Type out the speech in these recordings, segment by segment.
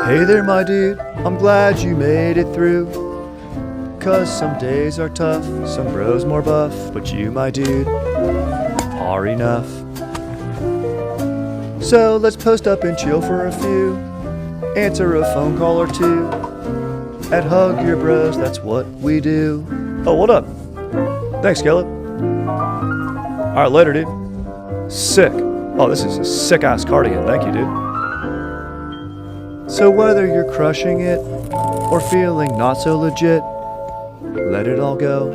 Hey there, my dude, I'm glad you made it through. Cause some days are tough, some bros more buff, but you, my dude, are enough. So let's post up and chill for a few, answer a phone call or two. At Hug Your Bros, that's what we do. Oh, what up? Thanks, Caleb. Alright, later, dude. Sick. Oh, this is a sick-ass cardigan. Thank you, dude. So whether you're crushing it or feeling not so legit, let it all go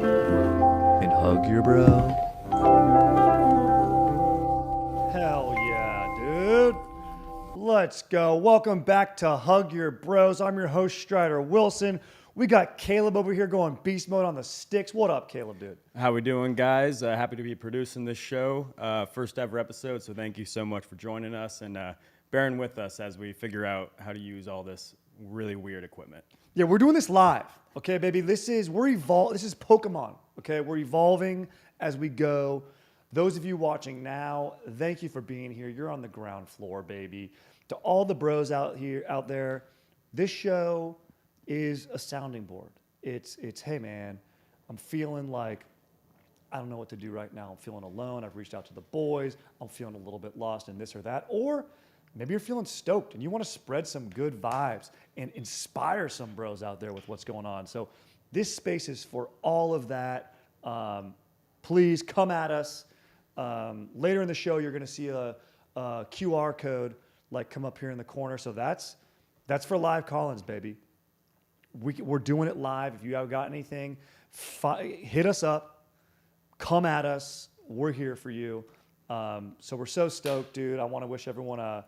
and hug your bro. Hell yeah, dude. Let's go. Welcome back to Hug Your Bros. I'm your host, Strider Wilson. We got Caleb over here going beast mode on the sticks. What up, Caleb, dude? How we doing, guys? Happy to be producing this show. First ever episode, so thank you so much for joining us and bearing with us as we figure out how to use all this really weird equipment. Yeah, we're doing this live. Okay, baby. This is Pokemon. Okay, we're evolving as we go. Those of you watching now, thank you for being here. You're on the ground floor, baby. To all the bros out there, this show is a sounding board. It's hey man, I'm feeling like I don't know what to do right now. I'm feeling alone. I've reached out to the boys. I'm feeling a little bit lost in this or that. Or maybe you're feeling stoked and you want to spread some good vibes and inspire some bros out there with what's going on. So this space is for all of that. Please come at us. Later in the show, you're going to see a QR code like come up here in the corner. So that's for live call-ins, baby. We're doing it live. If you have got anything, hit us up. Come at us. We're here for you. So we're so stoked, dude. I want to wish everyone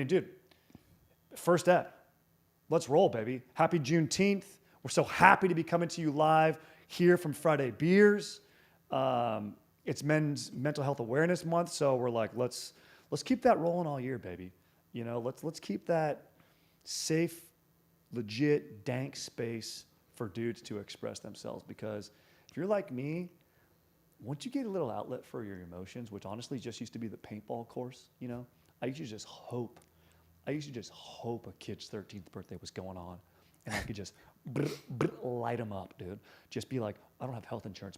dude, first ep. Let's roll, baby. Happy Juneteenth. We're so happy to be coming to you live here from Friday Beers. It's Men's Mental Health Awareness Month, so we're like, let's keep that rolling all year, baby. You know, let's keep that safe, legit, dank space for dudes to express themselves. Because if you're like me, once you get a little outlet for your emotions, which honestly just used to be the paintball course, you know, I used to just hope a kid's 13th birthday was going on and I could just light them up, dude. Just be like, I don't have health insurance.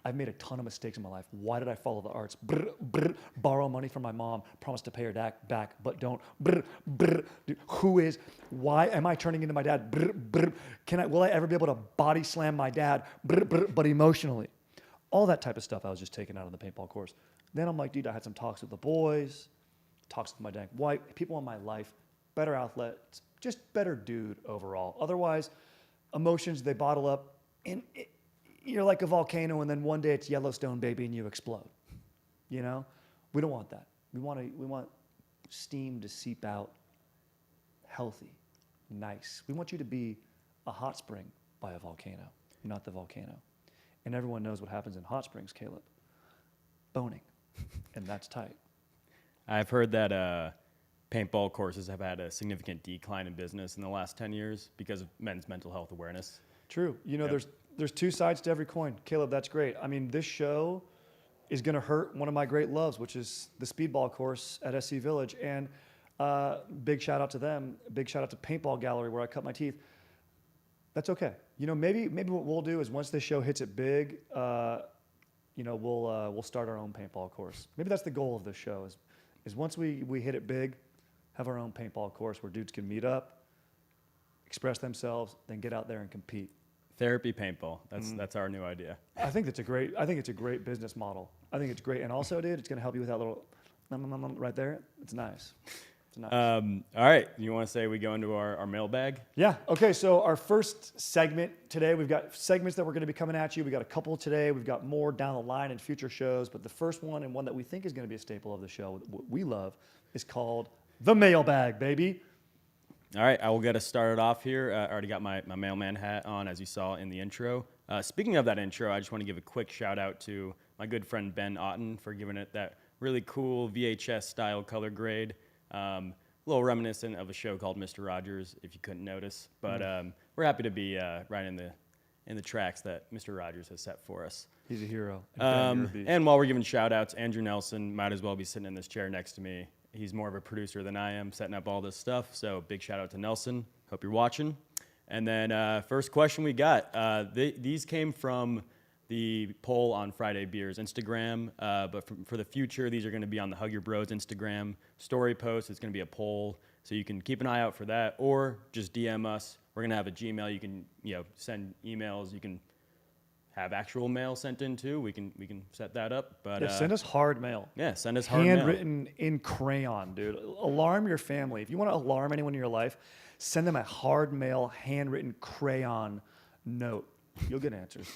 I've made a ton of mistakes in my life. Why did I follow the arts? Borrow money from my mom, promise to pay her back, but don't. Dude, why am I turning into my dad? Will I ever be able to body slam my dad? But emotionally. All that type of stuff I was just taking out on the paintball course. Then I'm like, dude, I had some talks with the boys, talks with my dank wife, people in my life, better outlets, just better dude overall. Otherwise, emotions, they bottle up, and you're like a volcano, and then one day it's Yellowstone, baby, and you explode. You know? We don't want that. We want steam to seep out healthy, nice. We want you to be a hot spring by a volcano, not the volcano. And everyone knows what happens in hot springs, Caleb. Boning. And that's tight. I've heard that paintball courses have had a significant decline in business in the last 10 years because of men's mental health awareness. True. You know, there's two sides to every coin. Caleb, that's great. I mean, this show is going to hurt one of my great loves, which is the speedball course at SC Village. And big shout out to them. Big shout out to Paintball Gallery where I cut my teeth. That's okay. You know, maybe what we'll do is once this show hits it big, we'll start our own paintball course. Maybe that's the goal of this show is once we hit it big, have our own paintball course where dudes can meet up, express themselves, then get out there and compete. Therapy paintball. That's our new idea. I think it's a great business model. I think it's great. And also, dude, it's going to help you with that little right there. It's nice. Nice. All right. You want to say we go into our mailbag? Yeah. Okay. So our first segment today, we've got segments that we're going to be coming at you. We got a couple today. We've got more down the line in future shows. But the first one, and one that we think is going to be a staple of the show, what we love, is called the Mailbag, baby. All right. I will get us started off here. I already got my mailman hat on, as you saw in the intro. Speaking of that intro, I just want to give a quick shout out to my good friend Ben Otten for giving it that really cool VHS style color grade. A little reminiscent of a show called Mr. Rogers, if you couldn't notice. But we're happy to be right in the tracks that Mr. Rogers has set for us. He's a hero. And while we're giving shout outs, Andrew Nelson might as well be sitting in this chair next to me. he's more of a producer than I am, setting up all this stuff. So big shout out to Nelson. Hope you're watching. And then first question we got. These came from the poll on Friday Beers Instagram. But for the future, these are going to be on the Hug Your Bros Instagram story post. It's going to be a poll. So you can keep an eye out for that, or just DM us. We're going to have a Gmail. You can send emails. You can have actual mail sent in too. We can set that up. But yeah, send us hard mail. Yeah, send us hard mail. Handwritten in crayon, dude. Alarm your family. If you want to alarm anyone in your life, send them a hard mail, handwritten crayon note. You'll get answers.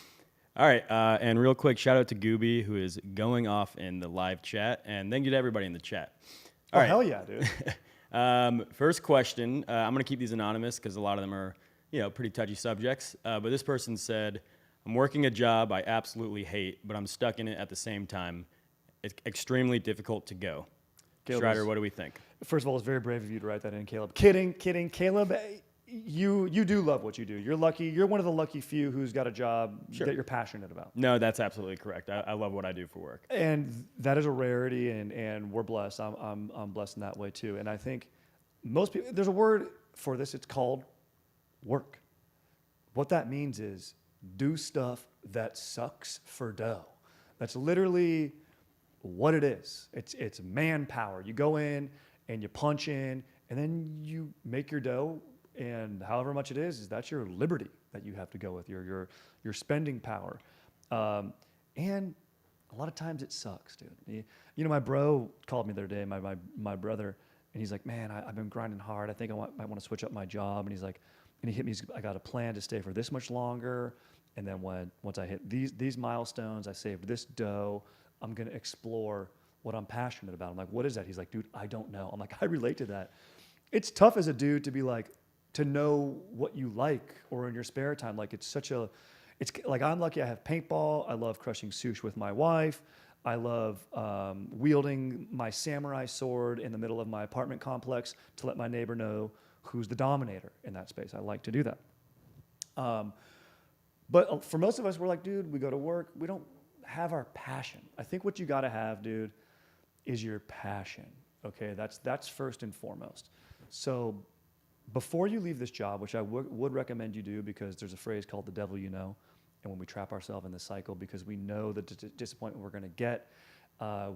All right, and real quick, shout out to Gooby, who is going off in the live chat, and thank you to everybody in the chat. All right. Hell yeah, dude. First question. I'm going to keep these anonymous because a lot of them are, pretty touchy subjects. But this person said, I'm working a job I absolutely hate, but I'm stuck in it at the same time. It's extremely difficult to go. Strider, what do we think? First of all, it's very brave of you to write that in, Caleb. Kidding. Caleb, you do love what you do. You're lucky. You're one of the lucky few who's got a job that you're passionate about. No, that's absolutely correct. I love what I do for work. And that is a rarity, and we're blessed. I'm blessed in that way too. And I think most people, there's a word for this. It's called work. What that means is do stuff that sucks for dough. That's literally what it is. It's manpower. You go in and you punch in, and then you make your dough, and however much it is that's your liberty that you have to go with, your spending power. And a lot of times it sucks, dude. My bro called me the other day, my brother, and he's like, man, I've been grinding hard. I think might want to switch up my job. And he's like, and he hit me, I got a plan to stay for this much longer. And then once I hit these milestones, I saved this dough, I'm going to explore what I'm passionate about. I'm like, what is that? He's like, dude, I don't know. I'm like, I relate to that. It's tough as a dude to be like, to know what you like or in your spare time. Like it's like, I'm lucky I have paintball. I love crushing sushi with my wife. I love wielding my samurai sword in the middle of my apartment complex to let my neighbor know who's the dominator in that space. I like to do that. But for most of us, we're like, dude, we go to work. We don't have our passion. I think what you got to have, dude, is your passion. Okay, that's first and foremost. So before you leave this job, which I would recommend you do, because there's a phrase called the devil you know, and when we trap ourselves in the cycle, because we know the disappointment we're going to get,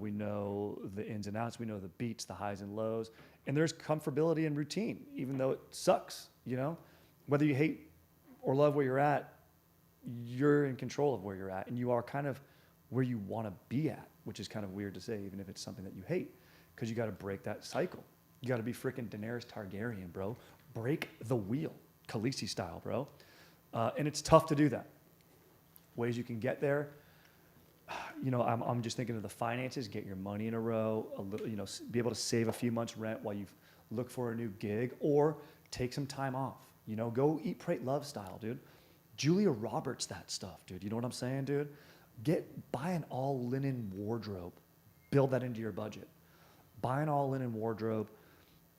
we know the ins and outs, we know the beats, the highs and lows, and there's comfortability in routine, even though it sucks, Whether you hate or love where you're at, you're in control of where you're at, and you are kind of where you want to be at, which is kind of weird to say, even if it's something that you hate, because you got to break that cycle. You got to be freaking Daenerys Targaryen, bro. Break the wheel, Khaleesi style, bro. And it's tough to do that. Ways you can get there, I'm just thinking of the finances. Get your money in a row, a little, be able to save a few months' rent while you look for a new gig, or take some time off. Go eat, pray, love style, dude. Julia Roberts that stuff, dude. You know what I'm saying, dude? Buy an all linen wardrobe. Build that into your budget. Buy an all linen wardrobe.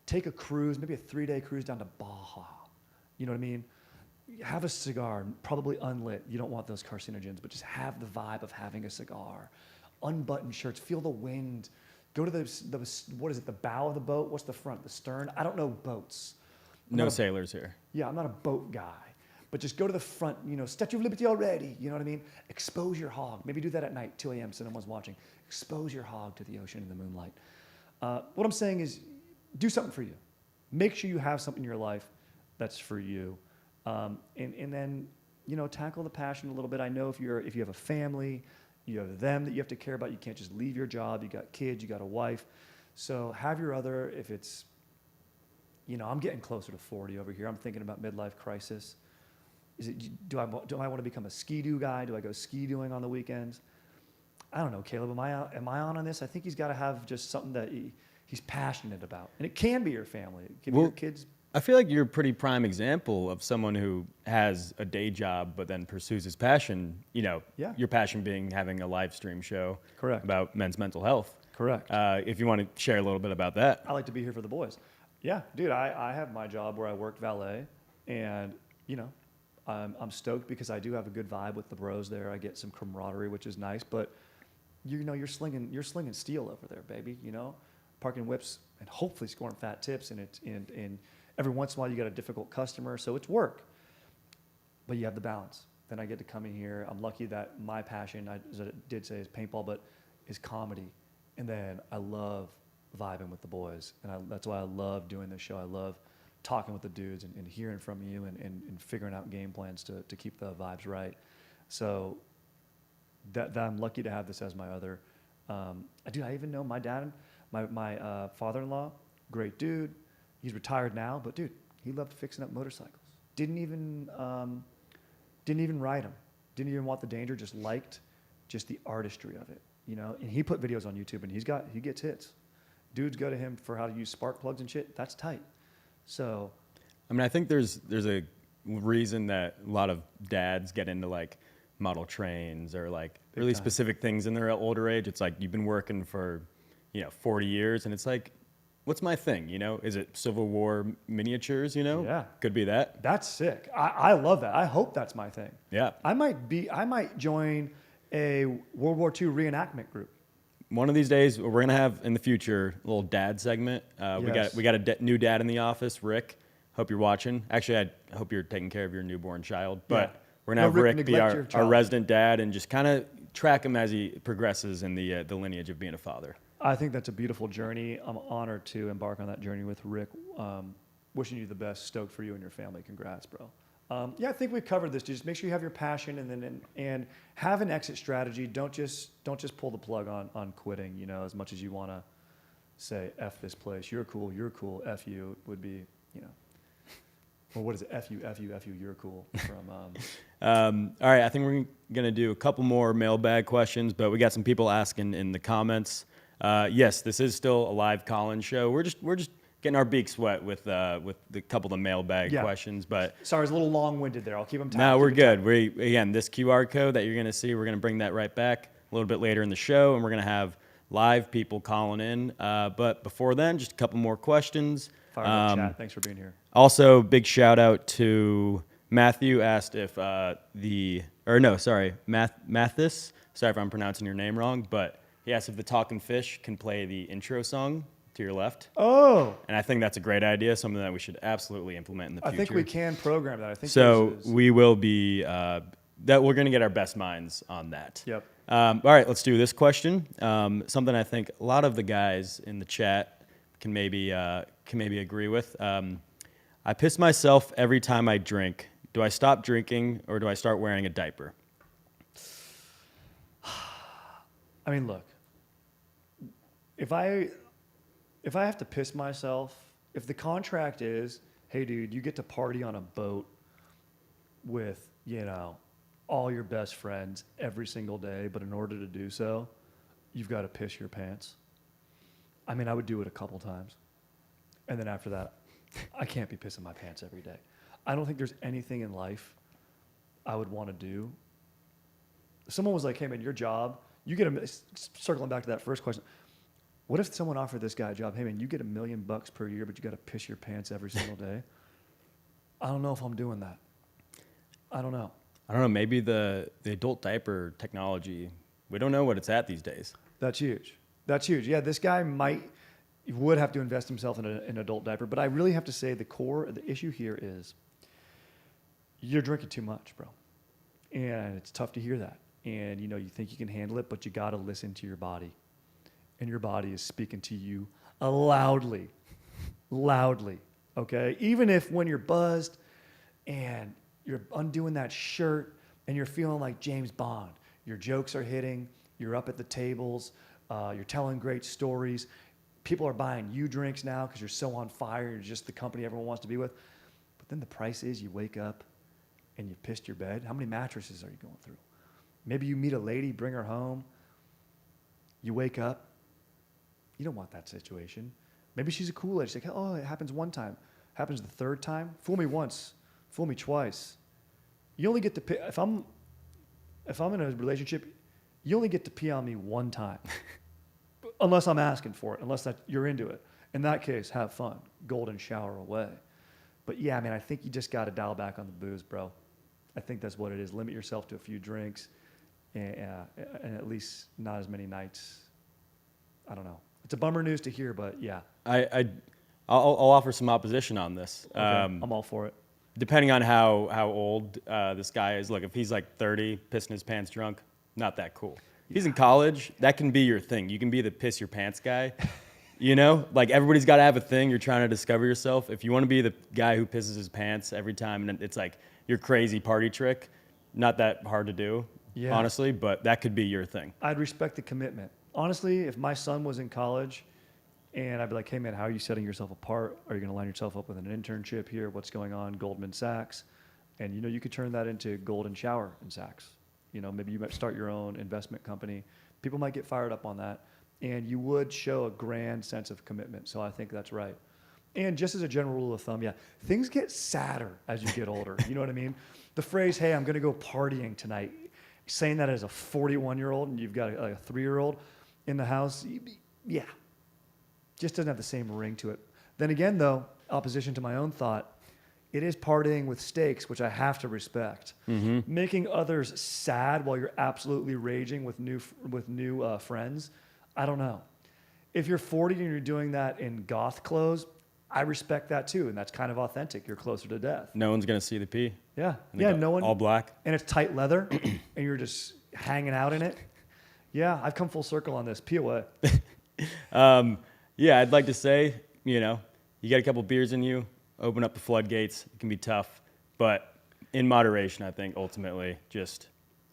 Take a cruise, maybe a 3-day cruise down to Baja. You know what I mean? Have a cigar, probably unlit. You don't want those carcinogens, but just have the vibe of having a cigar. Unbutton shirts, feel the wind. Go to what is it, the bow of the boat? What's the front, the stern? I don't know boats. No sailors here. Yeah, I'm not a boat guy. But just go to the front, Statue of Liberty already, you know what I mean? Expose your hog. Maybe do that at night, 2 a.m. so no one's watching. Expose your hog to the ocean in the moonlight. What I'm saying is, do something for you. Make sure you have something in your life that's for you. And then, tackle the passion a little bit. I know if you have a family, you have them that you have to care about. You can't just leave your job. You got kids, you got a wife. So have your other, if it's, I'm getting closer to 40 over here. I'm thinking about midlife crisis. Do I want to become a ski-doo guy? Do I go ski-dooing on the weekends? I don't know, Caleb. Am I on this? I think he's got to have just something that he's passionate about. And it can be your family. It can be your kids. I feel like you're a pretty prime example of someone who has a day job but then pursues his passion. Your passion being having a live stream show about men's mental health. Correct. If you want to share a little bit about that. I like to be here for the boys. Yeah, dude, I have my job where I work valet, and, I'm stoked because I do have a good vibe with the bros there. I get some camaraderie, which is nice, but you're slinging steel over there, baby. parking whips, and hopefully scoring fat tips. And every once in a while you got a difficult customer, so it's work. But you have the balance. Then I get to come in here. I'm lucky that my passion, as I did say, is paintball, but is comedy. And then I love vibing with the boys, and that's why I love doing this show. I love talking with the dudes and hearing from you and figuring out game plans to keep the vibes right. So that I'm lucky to have this as my other. Dude, I even know my dad, my father-in-law, great dude. He's retired now, but dude, he loved fixing up motorcycles. Didn't even ride them. Didn't even want the danger. Just liked just the artistry of it, you know. And he put videos on YouTube, and he gets hits. Dudes go to him for how to use spark plugs and shit. That's tight. So, I mean, I think there's a reason that a lot of dads get into like model trains or like really specific things in their older age. It's like you've been working for, 40 years, and it's like, what's my thing? Is it Civil War miniatures? Yeah, could be that. That's sick. I love that. I hope that's my thing. Yeah, I might join a World War II reenactment group. One of these days, we're gonna have in the future a little dad segment. Yes. We got a new dad in the office, Rick. Hope you're watching. Actually, I hope you're taking care of your newborn child. But Yeah. we're gonna have Rick be our child. resident dad and just kind of track him as he progresses in the lineage of being a father. I think that's a beautiful journey. I'm honored to embark on that journey with Rick. Wishing you the best. Stoked for you and your family. Congrats, bro. I think we've covered this. Just make sure you have your passion and have an exit strategy. Don't just pull the plug on quitting. As much as you want to say F this place, you're cool, F you would be, or what is it? F you, you're cool. From all right, I think we're gonna do a couple more mailbag questions, but we got some people asking in the comments. Yes, this is still a live call-in show. We're just getting our beaks wet with the couple of the mailbag questions, but sorry, it's a little long-winded there. I'll keep them tight. No, we're good. Again, this QR code that you're gonna see, we're gonna bring that right back a little bit later in the show, and we're gonna have live people calling in. But before then, just a couple more questions. Fire up chat. Thanks for being here. Also, big shout out to Matthew. Asked if Mathis. Sorry if I'm pronouncing your name wrong, but he asked if the Talking Fish can play the intro song to your left. Oh. And I think that's a great idea, something that we should absolutely implement in the future. I think we can program that. I think so. We will be that we're going to get our best minds on that. Yep. All right, let's do this question. Something I think a lot of the guys in the chat can maybe agree with. I piss myself every time I drink. Do I stop drinking or do I start wearing a diaper? I mean, look. If I have to piss myself, if the contract is, hey, dude, you get to party on a boat with, all your best friends every single day, but in order to do so, you've got to piss your pants. I mean, I would do it a couple times. And then after that, I can't be pissing my pants every day. I don't think there's anything in life I would want to do. Someone was like, hey, man, your job, you get circling back to that first question. What if someone offered this guy a job? Hey, man, you get $1 million per year, but you got to piss your pants every single day. I don't know if I'm doing that. I don't know. Maybe the adult diaper technology, we don't know what it's at these days. That's huge. Yeah, this guy would have to invest himself in an adult diaper. But I really have to say the issue here is you're drinking too much, bro. And it's tough to hear that. And, you think you can handle it, but you got to listen to your body. And your body is speaking to you loudly, okay? Even if when you're buzzed and you're undoing that shirt and you're feeling like James Bond, your jokes are hitting, you're up at the tables, you're telling great stories, people are buying you drinks now because you're so on fire, you're just the company everyone wants to be with. But then the price is you wake up and you pissed your bed. How many mattresses are you going through? Maybe you meet a lady, bring her home, you wake up, you don't want that situation. Maybe she's a cool lady. She's like, oh, it happens one time. Happens the third time. Fool me once. Fool me twice. You only get to pee. If I'm in a relationship, you only get to pee on me one time. Unless I'm asking for it. Unless you're into it. In that case, have fun. Golden shower away. But yeah, man, I think you just got to dial back on the booze, bro. I think that's what it is. Limit yourself to a few drinks and at least not as many nights. I don't know. It's a bummer news to hear, but yeah. I'll offer some opposition on this. Okay, I'm all for it. Depending on how old this guy is, look, if he's like 30, pissing his pants drunk, not that cool. If he's in college, that can be your thing. You can be the piss your pants guy. You know, like everybody's got to have a thing. You're trying to discover yourself. If you want to be the guy who pisses his pants every time, and it's like your crazy party trick, not that hard to do, honestly, but that could be your thing. I'd respect the commitment. Honestly, if my son was in college and I'd be like, hey man, how are you setting yourself apart? Are you going to line yourself up with an internship here? What's going on? Goldman Sachs. And you know, you could turn that into Golden Shower in Sachs. You know, maybe you might start your own investment company. People might get fired up on that. And you would show a grand sense of commitment. So I think that's right. And just as a general rule of thumb, yeah, things get sadder as you get older. You know what I mean? The phrase, hey, I'm going to go partying tonight, saying that as a 41-year-old and you've got a 3-year-old in the house, yeah, just doesn't have the same ring to it. Then again, though, opposition to my own thought, it is partying with stakes, which I have to respect. Mm-hmm. Making others sad while you're absolutely raging with new friends, I don't know. If you're 40 and you're doing that in goth clothes, I respect that too, and that's kind of authentic. You're closer to death. No one's gonna see the pee. Yeah, no one. All black, and it's tight leather, and you're just hanging out in it. Yeah, I've come full circle on this. Pee away. Yeah, I'd like to say, you know, you got a couple beers in you, open up the floodgates. It can be tough, but in moderation, I think ultimately just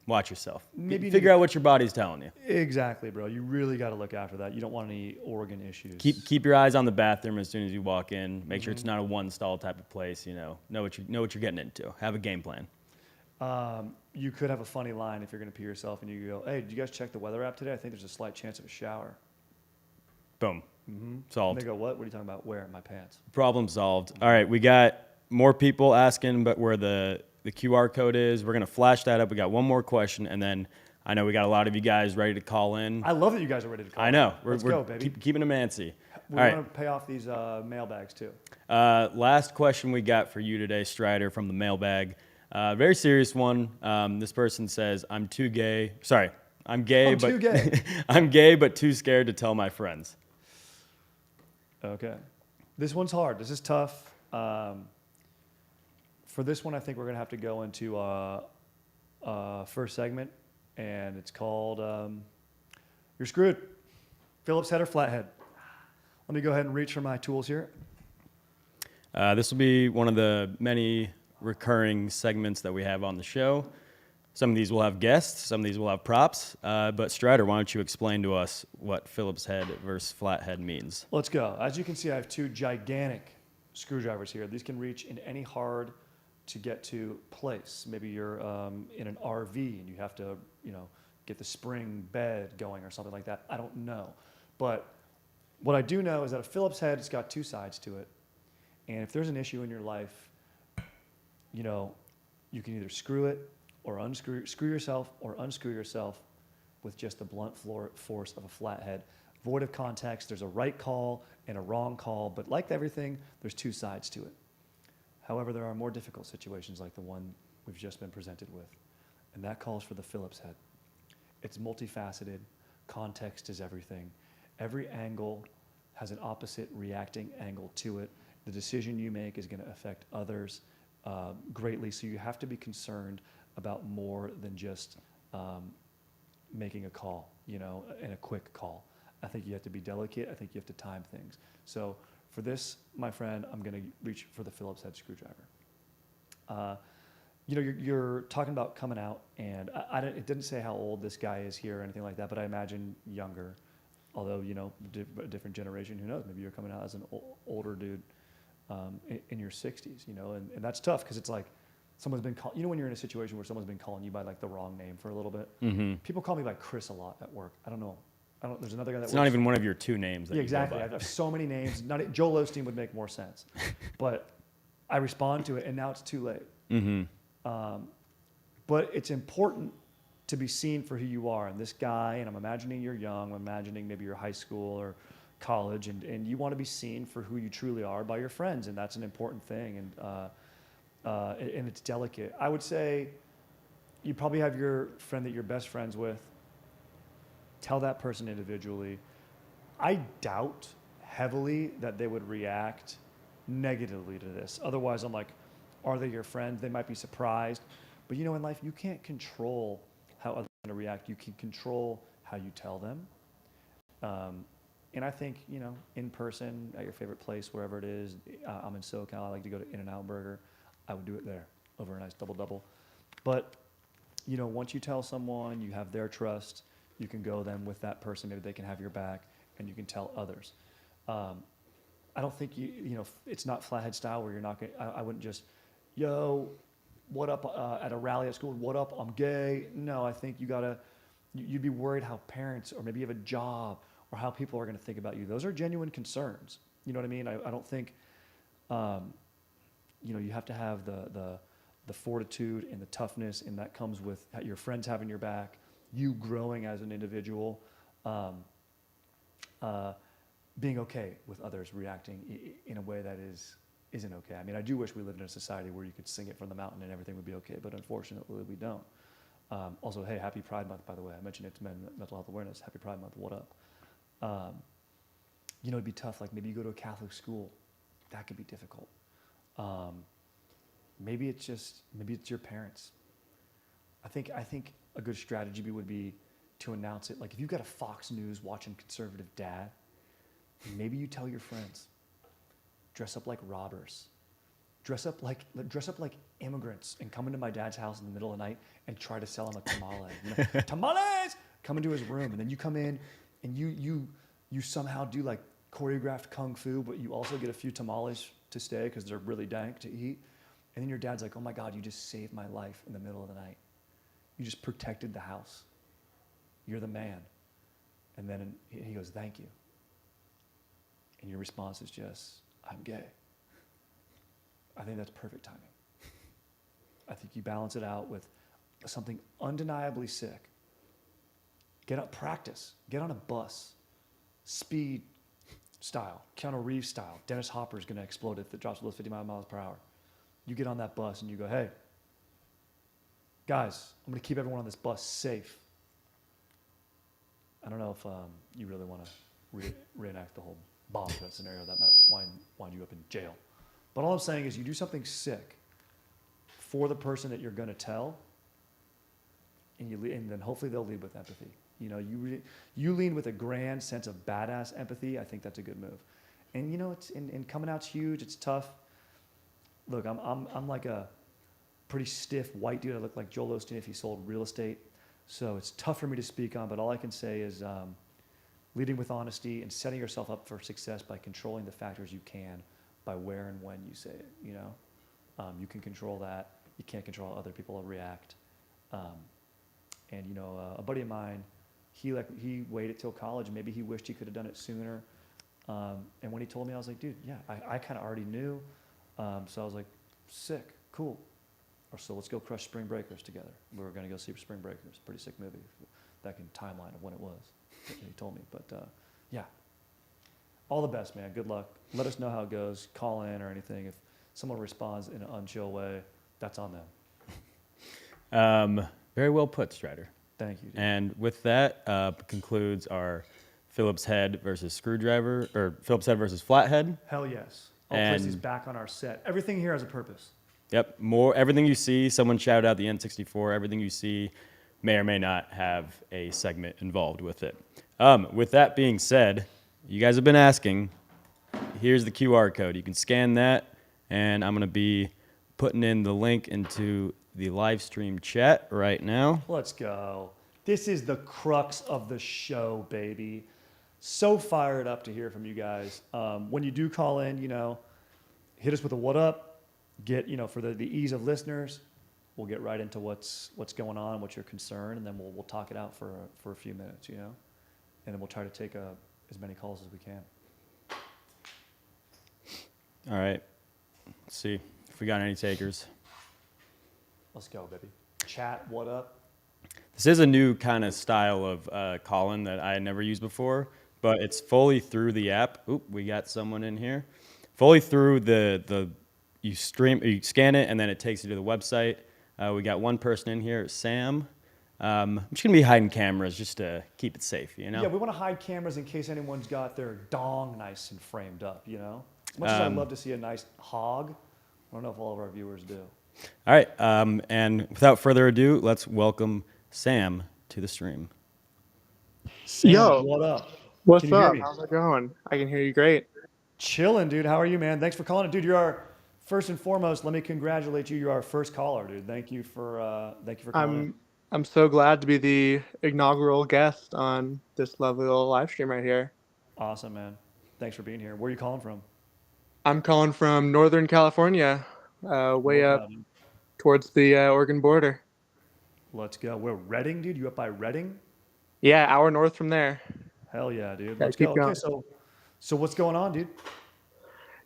watch yourself. Maybe figure out what your body's telling you. Exactly, bro. You really got to look after that. You don't want any organ issues. Keep your eyes on the bathroom as soon as you walk in. Make sure it's not a one stall type of place. You know what you're getting into. Have a game plan. You could have a funny line if you're going to pee yourself and you go, "Hey, did you guys check the weather app today? I think there's a slight chance of a shower." Boom. Solved. And they go, "What? What are you talking about? Where? My pants." Problem solved. All right, we got more people asking, but where the QR code is. We're going to flash that up. We got one more question, and then I know we got a lot of you guys ready to call in. I love that you guys are ready to call in. I know. Let's go, baby. Keeping them antsy. We want to pay off these mailbags, too. Last question we got for you today, Strider, from the mailbag. Very serious one. This person says, I'm gay, but I'm gay, but too scared to tell my friends. Okay. This one's hard. This is tough. For this one, I think we're going to have to go into first segment, and it's called You're Screwed. Phillips head or flathead? Let me go ahead and reach for my tools here. This will be one of the many recurring segments that we have on the show. Some of these will have guests, some of these will have props. But Strider, why don't you explain to us what Phillips head versus flathead means? Let's go. As you can see, I have two gigantic screwdrivers here. These can reach in any hard to get to place. Maybe you're in an RV and you have to, get the spring bed going or something like that. I don't know. But what I do know is that a Phillips head has got two sides to it. And if there's an issue in your life, you can either screw it or screw yourself or unscrew yourself with just the blunt force of a flathead. Void of context, there's a right call and a wrong call, but like everything, there's two sides to it. However, there are more difficult situations like the one we've just been presented with, and that calls for the Phillips head. It's multifaceted. Context is everything. Every angle has an opposite reacting angle to it. The decision you make is going to affect others greatly, so you have to be concerned about more than just making a call, and a quick call. I think you have to be delicate. I think you have to time things. So for this, my friend, I'm going to reach for the Phillips head screwdriver. You're talking about coming out, and it didn't say how old this guy is here or anything like that, but I imagine younger. Although, a different generation, who knows? Maybe you're coming out as an older dude in your 60s, and that's tough because it's like someone's been calling, when you're in a situation where someone's been calling you by like the wrong name for a little bit. Mm-hmm. People call me by Chris a lot at work. I don't know. There's another guy that It's not even one of your two names. That exactly. I have so many names. Joel Osteen would make more sense. But I respond to it, and now it's too late. Mm-hmm. But it's important to be seen for who you are. And this guy, and I'm imagining you're young, I'm imagining maybe you're high school or college, and you want to be seen for who you truly are by your friends, and that's an important thing, and it's delicate. I would say you probably have your friend that you're best friends with. Tell that person individually. I doubt heavily that they would react negatively to this. Otherwise, I'm like, are they your friends? They might be surprised. But you know, in life, you can't control how others are going to react. You can control how you tell them. And I think, you know, in person, at your favorite place, wherever it is, I'm in SoCal, I like to go to In-N-Out Burger. I would do it there over a nice double-double. But, you know, once you tell someone, you have their trust, you can go then with that person, maybe they can have your back, and you can tell others. I don't think you know, it's not flathead style where you're not going I wouldn't just, yo, what up at a rally at school, what up, I'm gay. No, I think you'd be worried how parents, or maybe you have a job, or how people are going to think about you. Those are genuine concerns. You know what I mean? I don't think, you know, you have to have the fortitude and the toughness, and that comes with your friends having your back, you growing as an individual, being okay with others reacting in a way that isn't okay. I mean, I do wish we lived in a society where you could sing it from the mountain and everything would be okay, but unfortunately we don't. Also, hey, happy Pride Month, by the way. I mentioned it to mental health awareness. Happy Pride Month, what up? You know, it'd be tough. Like maybe you go to a Catholic school, that could be difficult. Maybe it's your parents. I think a good strategy would be to announce it. Like if you've got a Fox News watching conservative dad, maybe you tell your friends, dress up like robbers, dress up like immigrants, and come into my dad's house in the middle of the night and try to sell him a tamale. You know, tamales! Come into his room, and then you come in and you somehow do like choreographed kung fu, but you also get a few tamales to stay because they're really dank to eat. And then your dad's like, oh my God, you just saved my life in the middle of the night. You just protected the house. You're the man. And then he goes, thank you. And your response is just, I'm gay. I think that's perfect timing. I think you balance it out with something undeniably sick. Get up, practice. Get on a bus. Speed style, Keanu Reeves style. Dennis Hopper's going to explode if it drops below 50 miles per hour. You get on that bus and you go, hey, guys, I'm going to keep everyone on this bus safe. I don't know if you really want to reenact the whole bomb threat scenario. That might wind you up in jail. But all I'm saying is you do something sick for the person that you're going to tell, and then hopefully they'll lead with empathy. You know, you lean with a grand sense of badass empathy. I think that's a good move. And you know, it's and coming out's huge. It's tough. Look, I'm like a pretty stiff white dude. I look like Joel Osteen if he sold real estate. So it's tough for me to speak on. But all I can say is leading with honesty and setting yourself up for success by controlling the factors you can, by where and when you say it. You know, you can control that. You can't control how other people react. And you know, a buddy of mine, he waited till college. Maybe he wished he could have done it sooner. And when he told me, I was like, dude, yeah, I kind of already knew. So I was like, sick, cool. Or so let's go crush Spring Breakers together. We were going to go see Spring Breakers. Pretty sick movie. Back in timeline of when it was. He told me. But yeah, all the best, man. Good luck. Let us know how it goes. Call in or anything. If someone responds in an unchill way, that's on them. Very well put, Strider. Thank you. Dude. And with that concludes our Phillips head versus screwdriver, or Phillips head versus flathead. Hell yes. I'll place these back on our set. Everything here has a purpose. Yep. Everything you see, someone shouted out the N64, everything you see may or may not have a segment involved with it. With that being said, you guys have been asking, here's the QR code. You can scan that, and I'm going to be putting in the link into the live stream chat right now. Let's go. This is the crux of the show, baby. So fired up to hear from you guys. When you do call in, you know, hit us with a what up. Get, you know, for the ease of listeners, we'll get right into what's going on, what's your concern, and then we'll talk it out for a few minutes, you know, and then we'll try to take as many calls as we can. All right. Let's see if we got any takers. Let's go, baby. Chat, what up? This is a new kind of style of call-in that I had never used before, but it's fully through the app. Oop, we got someone in here. Fully through you scan it, and then it takes you to the website. We got one person in here, Sam. I'm just gonna be hiding cameras just to keep it safe, you Yeah, know. we want to hide cameras in case anyone's got their dong nice and framed up, you know? As much as I love to see a nice hog, I don't know if all of our viewers do. All right, and without further ado, let's welcome Sam to the stream. Sam, Yo, what up? Can what's you hear up? me? How's it going? I can hear you great. Chilling, dude. How are you, man? Thanks for calling. Dude, you're our first and foremost. Let me congratulate you. You're our first caller, dude. Thank you for calling in. I'm I'm so glad to be the inaugural guest on this lovely little live stream right here. Awesome, man. Thanks for being here. Where are you calling from? I'm calling from Northern California, way up NorCal, dude. towards the Oregon border. Let's go. We're Reading, dude. You up by Reading? Yeah, hour north from there. Hell yeah, dude. Gotta Let's go. keep Okay, going. so what's going on, dude?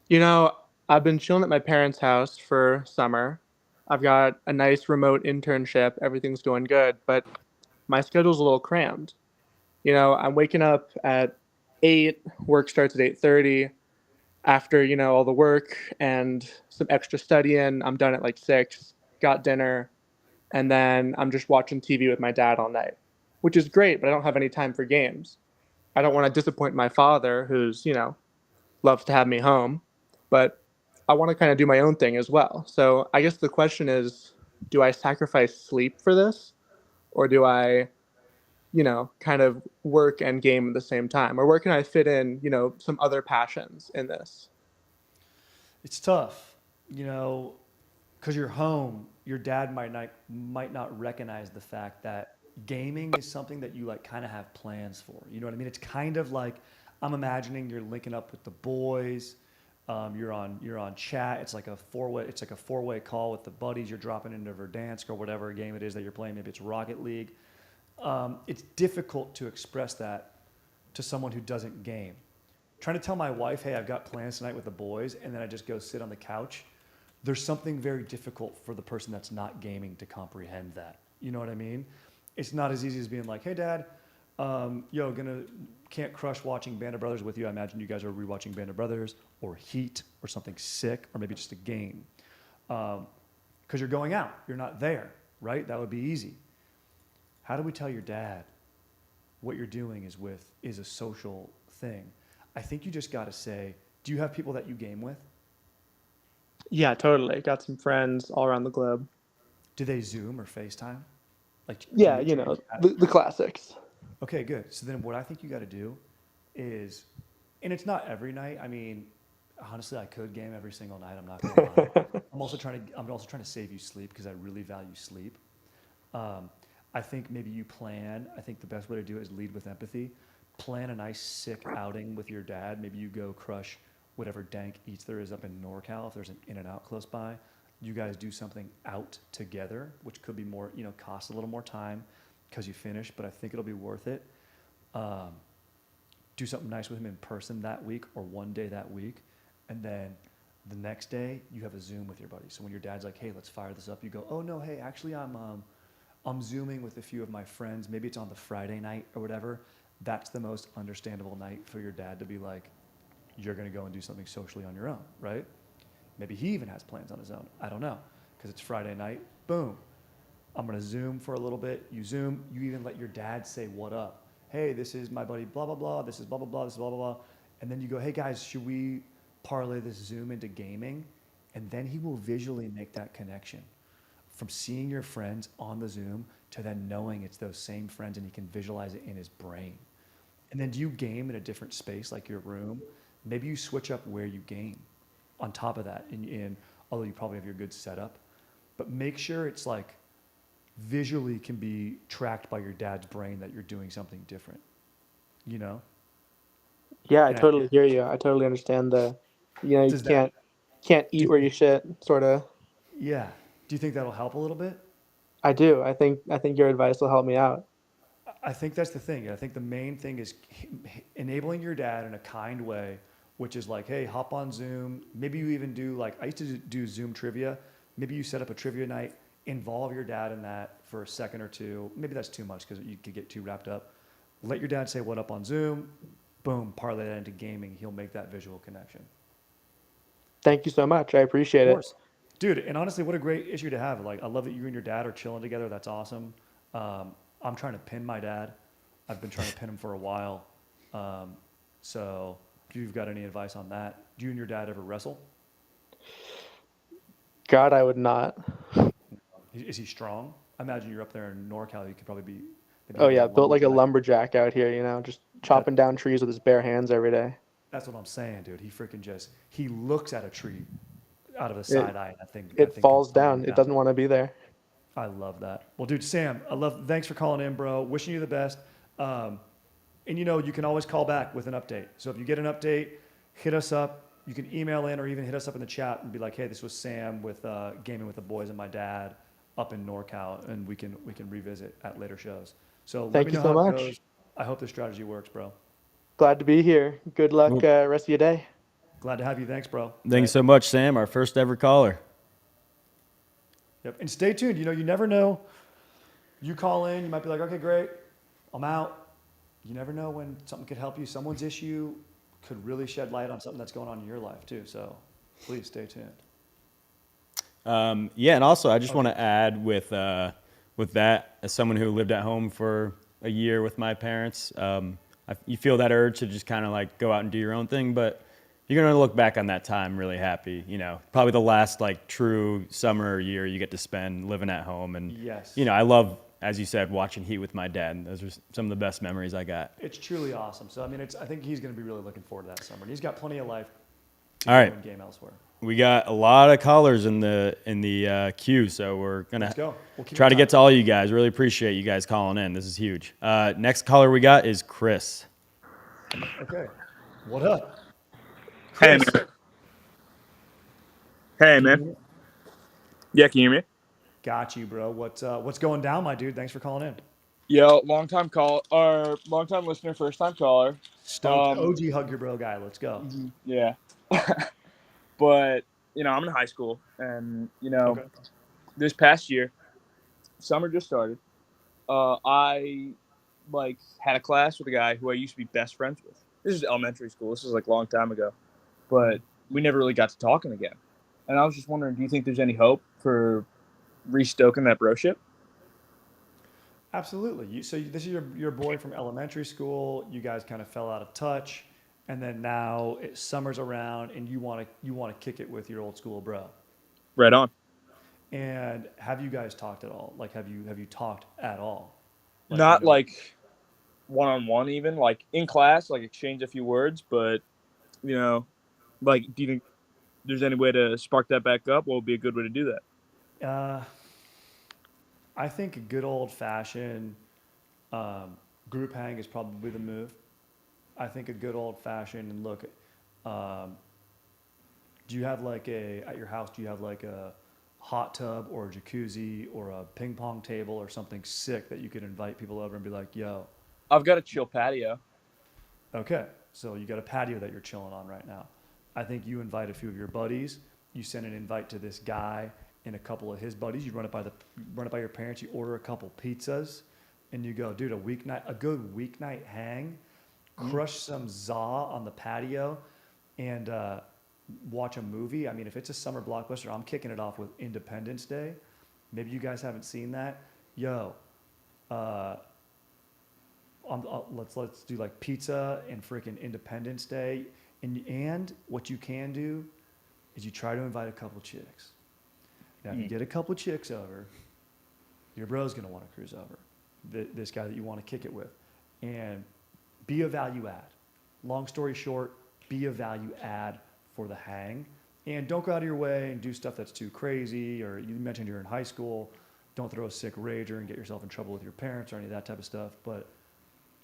You know, I've been chilling at my parents' house for summer. I've got a nice remote internship. Everything's going good, but my schedule's a little crammed. I'm waking up at 8, work starts at 8:30. After, all the work and some extra studying, I'm done at like 6, got dinner, and then I'm just watching TV with my dad all night, which is great, but I don't have any time for games. I don't want to disappoint my father, who's, loves to have me home, but I want to kind of do my own thing as well. So I guess the question is, do I sacrifice sleep for this? Or do I, kind of work and game at the same time? Or where can I fit in, some other passions in this? It's tough, you know, because you're home. Your dad might not recognize the fact that gaming is something that you like kind of have plans for. You know what I mean? It's kind of like I'm imagining you're linking up with the boys. You're on chat. It's like a four-way call with the buddies. You're dropping into Verdansk or whatever game it is that you're playing. Maybe it's Rocket League. It's difficult to express that to someone who doesn't game. Trying to tell my wife, hey, I've got plans tonight with the boys, and then I just go sit on the couch. There's something very difficult for the person that's not gaming to comprehend that. You know what I mean? It's not as easy as being like, hey, Dad, can't crush watching Band of Brothers with you. I imagine you guys are rewatching Band of Brothers or Heat or something sick or maybe just a game. Because you're going out. You're not there, right? That would be easy. How do we tell your dad what you're doing is a social thing? I think you just got to say, do you have people that you game with? Yeah, totally. Got some friends all around the globe. Do they Zoom or FaceTime? Like, can Yeah, you do your dad? the classics. Okay, good. So then what I think you got to do is, and it's not every night. I mean, honestly, I could game every single night. I'm not going to lie. I'm also trying to save you sleep because I really value sleep. Um, I think maybe you plan. I think the best way to do it is lead with empathy. Plan a nice sick outing with your dad. Maybe you go crush whatever dank eats there is up in NorCal. If there's an In-N-Out close by, you guys do something out together, which could be more, cost a little more time because you finish, but I think it'll be worth it. Um, do something nice with him in person that week or one day that week, and then the next day you have a Zoom with your buddy. So when your dad's like, "Hey, let's fire this up," you go, "Oh no, hey, actually I'm Zooming with a few of my friends. Maybe it's on the Friday night or whatever." That's the most understandable night for your dad to be like, "You're gonna go and do something socially on your own, right?" Maybe he even has plans on his own. I don't know, because it's Friday night. Boom. I'm gonna Zoom for a little bit. You Zoom. You even let your dad say what up. Hey, this is my buddy. Blah blah blah. This is blah blah blah. This is blah blah blah. And then you go, hey guys, should we parlay this Zoom into gaming? And then he will visually make that connection from seeing your friends on the Zoom to then knowing it's those same friends, and he can visualize it in his brain. And then do you game in a different space, like your room? Maybe you switch up where you game on top of that. Although you probably have your good setup, but make sure it's like visually can be tracked by your dad's brain that you're doing something different, you know? Yeah, I And I, totally hear you. I totally understand you does that, can't do eat you where think, you shit, sort of. yeah. Do you think that'll help a little bit? I do. I think your advice will help me out. I think that's the thing. I think the main thing is enabling your dad in a kind way, which is like, hey, hop on Zoom. Maybe you even do like, I used to do Zoom trivia. Maybe you set up a trivia night, involve your dad in that for a second or two. Maybe that's too much because you could get too wrapped up. Let your dad say what up on Zoom. Boom, parlay that into gaming. He'll make that visual connection. Thank you so much. I Of appreciate it. course. Dude, and honestly, what a great issue to have. Like, I love that you and your dad are chilling together. That's awesome. I'm trying to pin my dad. I've been trying to pin him for a while. So if you've got any advice on that, do you and your dad ever wrestle? God, I would not. Is he strong? I imagine you're up there in NorCal. You could probably be maybe Oh like a yeah, built like a lumberjack. lumberjack out here, just That chopping down trees with his bare hands every day. that's what I'm saying, dude. He freaking just he looks at a tree out of the It side eye, and I it think comes falls tumbling down. It down. doesn't want to be there. I love that. Well, dude, Sam, Thanks for calling in, bro. Wishing you the best. Um, and you can always call back with an update. So if you get an update, hit us up. You can email in or even hit us up in the chat and be like, "Hey, this was Sam with Gaming with the Boys and my dad up in NorCal," and we can revisit at later shows. So let Thank me you know how so it much. goes. I hope the strategy works, bro. Glad to be here. Good luck Well, rest of your day. Glad to have you. Thanks, bro. thank you so much, Sam, our first ever caller. Yep. And stay tuned. You never know. You call in, you might be like, "Okay, great, I'm out." You never know when something could help you. Someone's issue could really shed light on something that's going on in your life too. So please stay tuned. Yeah, and also I just want to add with that, as someone who lived at home for a year with my parents, you feel that urge to just kind of like go out and do your own thing, but you're gonna look back on that time really happy. Probably the last like true summer year you get to spend living at home, and Yes. I love, as you said, watching Heat with my dad. Those are some of the best memories I got. It's truly awesome. So I think he's going to be really looking forward to that summer. And he's got plenty of life to All go right. and game elsewhere. We got a lot of callers in the queue, so we're gonna Let's go. We'll keep try it to get tight. to all you guys. Really appreciate you guys calling in. This is huge. Next caller we got is Chris. Okay. What up, Hey Chris? man. Hey Can you man. hear me? Yeah, can you hear me? Got you, bro. What's going down, my dude? Thanks for calling in. Yo, long time call or long time listener, first time caller. Stoked. OG hug your bro guy. Let's go. Yeah. But I'm in high school, and Okay. this past year, summer just started. I had a class with a guy who I used to be best friends with. This is elementary school. This is like a long time ago, but we never really got to talking again. And I was just wondering, do you think there's any hope for restoking that broship? Absolutely. This is your boy from elementary school. You guys kind of fell out of touch, and then now summer's around, and you want to kick it with your old school bro. Right on. And have you guys talked at all? Like, have you talked at all? Like, Not like one-on-one, even like in class, like exchange a few words, but you know do you think there's any way to spark that back up? What would be a good way to do that? uh, I think a good old fashioned group hang is probably the move. I think a good old fashioned and look. Um, do you have at your house? Do you have like a hot tub or a jacuzzi or a ping pong table or something sick that you could invite people over and be like, "Yo, I've got a chill patio. okay, so you got a patio that you're chilling on right now. I think you invite a few of your buddies. You send an invite to this guy and a couple of his buddies. You run it by your parents. You order a couple pizzas, and you go, dude, a good weeknight hang, crush some za on the patio, and watch a movie. I mean, if it's a summer blockbuster, I'm kicking it off with Independence Day. Maybe you guys haven't seen that. Yo, uh, let's do like pizza and freaking Independence Day. And what you can do is you try to invite a couple chicks. Now, if you get a couple chicks over, your bro's gonna want to cruise over. This guy that you want to kick it with, and be a value add. Long story short, be a value add for the hang, and don't go out of your way and do stuff that's too crazy. Or you mentioned you're in high school, don't throw a sick rager and get yourself in trouble with your parents or any of that type of stuff. But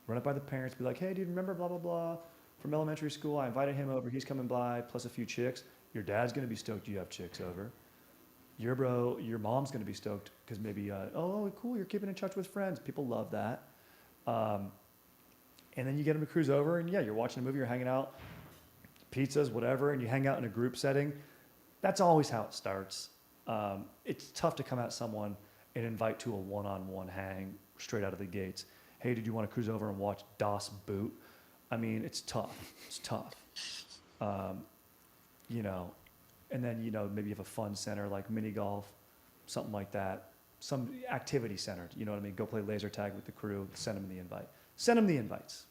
run it by the parents. Be like, hey, dude, remember blah, blah, blah from elementary school? I invited him over. He's coming by, plus a few chicks. Your dad's going to be stoked you have chicks over. Your mom's going to be stoked because maybe, oh, cool, you're keeping in touch with friends. People love that. And then you get them to cruise over, and yeah, you're watching a movie, you're hanging out, pizzas, whatever, and you hang out in a group setting. That's always how it starts. It's tough to come at someone and invite to a one-on-one hang straight out of the gates. Hey, did you want to cruise over and watch Das Boot? I mean, it's tough. It's tough. And then, maybe you have a fun center like mini golf, something like that. some activity centered. You know what I mean? Go play laser tag with the crew. Send them the invite. Send them the invites.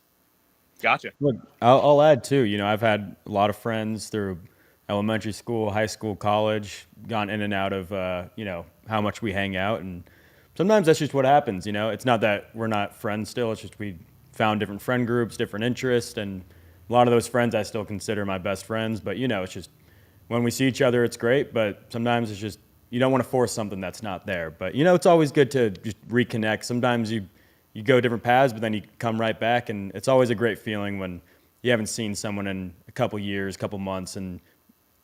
Gotcha. Look, I'll add too. I've had a lot of friends through elementary school, high school, college, gone in and out of how much we hang out, and sometimes that's just what happens. It's not that we're not friends still. It's just we found different friend groups, different interests, and a lot of those friends I still consider my best friends. But it's just when we see each other, it's great. But sometimes it's just you don't want to force something that's not there. But it's always good to just reconnect. Sometimes you go different paths, but then you come right back, and it's always a great feeling when you haven't seen someone in a couple years, couple months, and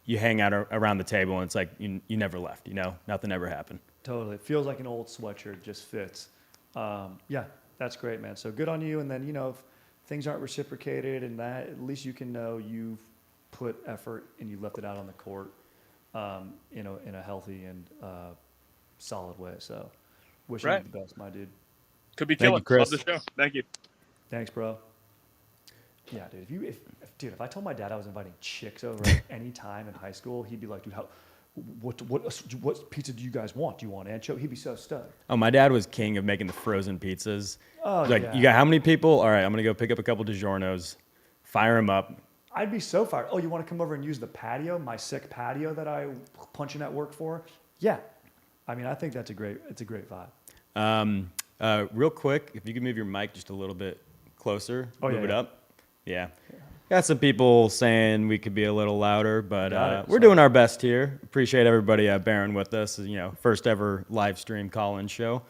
you hang out around the table, and it's like you never left. Nothing ever happened. Totally. It feels like an old sweatshirt, just fits. Yeah, that's great, man. So good on you. And then, if things aren't reciprocated and that, at least you can know you've put effort and you left it out on the court, in a healthy and solid way. So wishing you the best, my dude. Could be Thank killing. you, Chris. Love the show. Thank you. Thanks, bro. Yeah, dude. If I told my dad I was inviting chicks over at any time in high school, he'd be like, dude, what pizza do you guys want? Do you want anchovy? He'd be so stoked. Oh, my dad was king of making the frozen pizzas. Oh, He's like, yeah. you got how many people? All right, I'm gonna go pick up a couple DiGiorno's, fire them up. I'd be so fired. Oh, you want to come over and use the patio, my sick patio that I punching at work for? Yeah. I mean, I think it's a great vibe. Real quick, if you could move your mic just a little bit closer, move it yeah. up. Yeah. Got some people saying we could be a little louder, but we're Sorry. doing our best here. Appreciate everybody bearing with us. First ever live stream call-in show.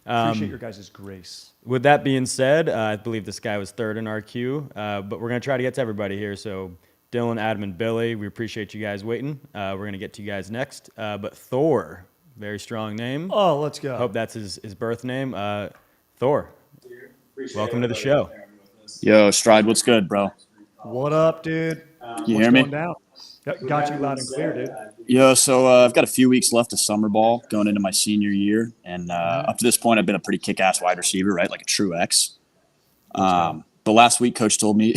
Appreciate your guys' grace. With that being said, I believe this guy was third in our queue, but we're going to try to get to everybody here. So Dylan, Adam, and Billy, we appreciate you guys waiting. We're going to get to you guys next. But Thor, very strong name. Oh, let's go. Hope that's his birth name. Thor, welcome to the show. Yo, Stride, what's good, bro? What up, dude? You hear me? Going down? Yep, got you loud and clear, dude. Yo, so I've got a few weeks left of summer ball going into my senior year. And up to this point, I've been a pretty kick-ass wide receiver, right? Like a true X. But last week, coach told me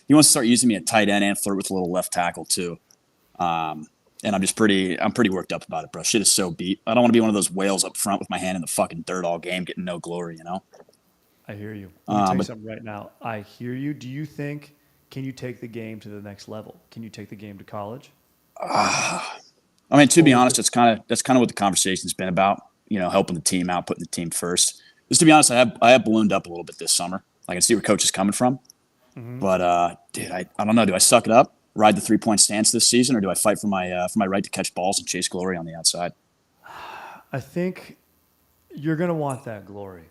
he wants to start using me at tight end and flirt with a little left tackle too. And I'm pretty worked up about it, bro. Shit is so beat. I don't want to be one of those whales up front with my hand in the fucking dirt all game, getting no glory, I hear you. Let me tell you something right now. I hear you. Do you think, can you take the game to the next level? Can you take the game to college? I mean, to be honest, that's kind of what the conversation's been about. Helping the team out, putting the team first. Just to be honest, I have ballooned up a little bit this summer. I can see where coach is coming from. Mm-hmm. But dude, I don't know. Do I suck it up, ride the 3-point stance this season, or do I fight for my right to catch balls and chase glory on the outside? I think you're gonna want that glory.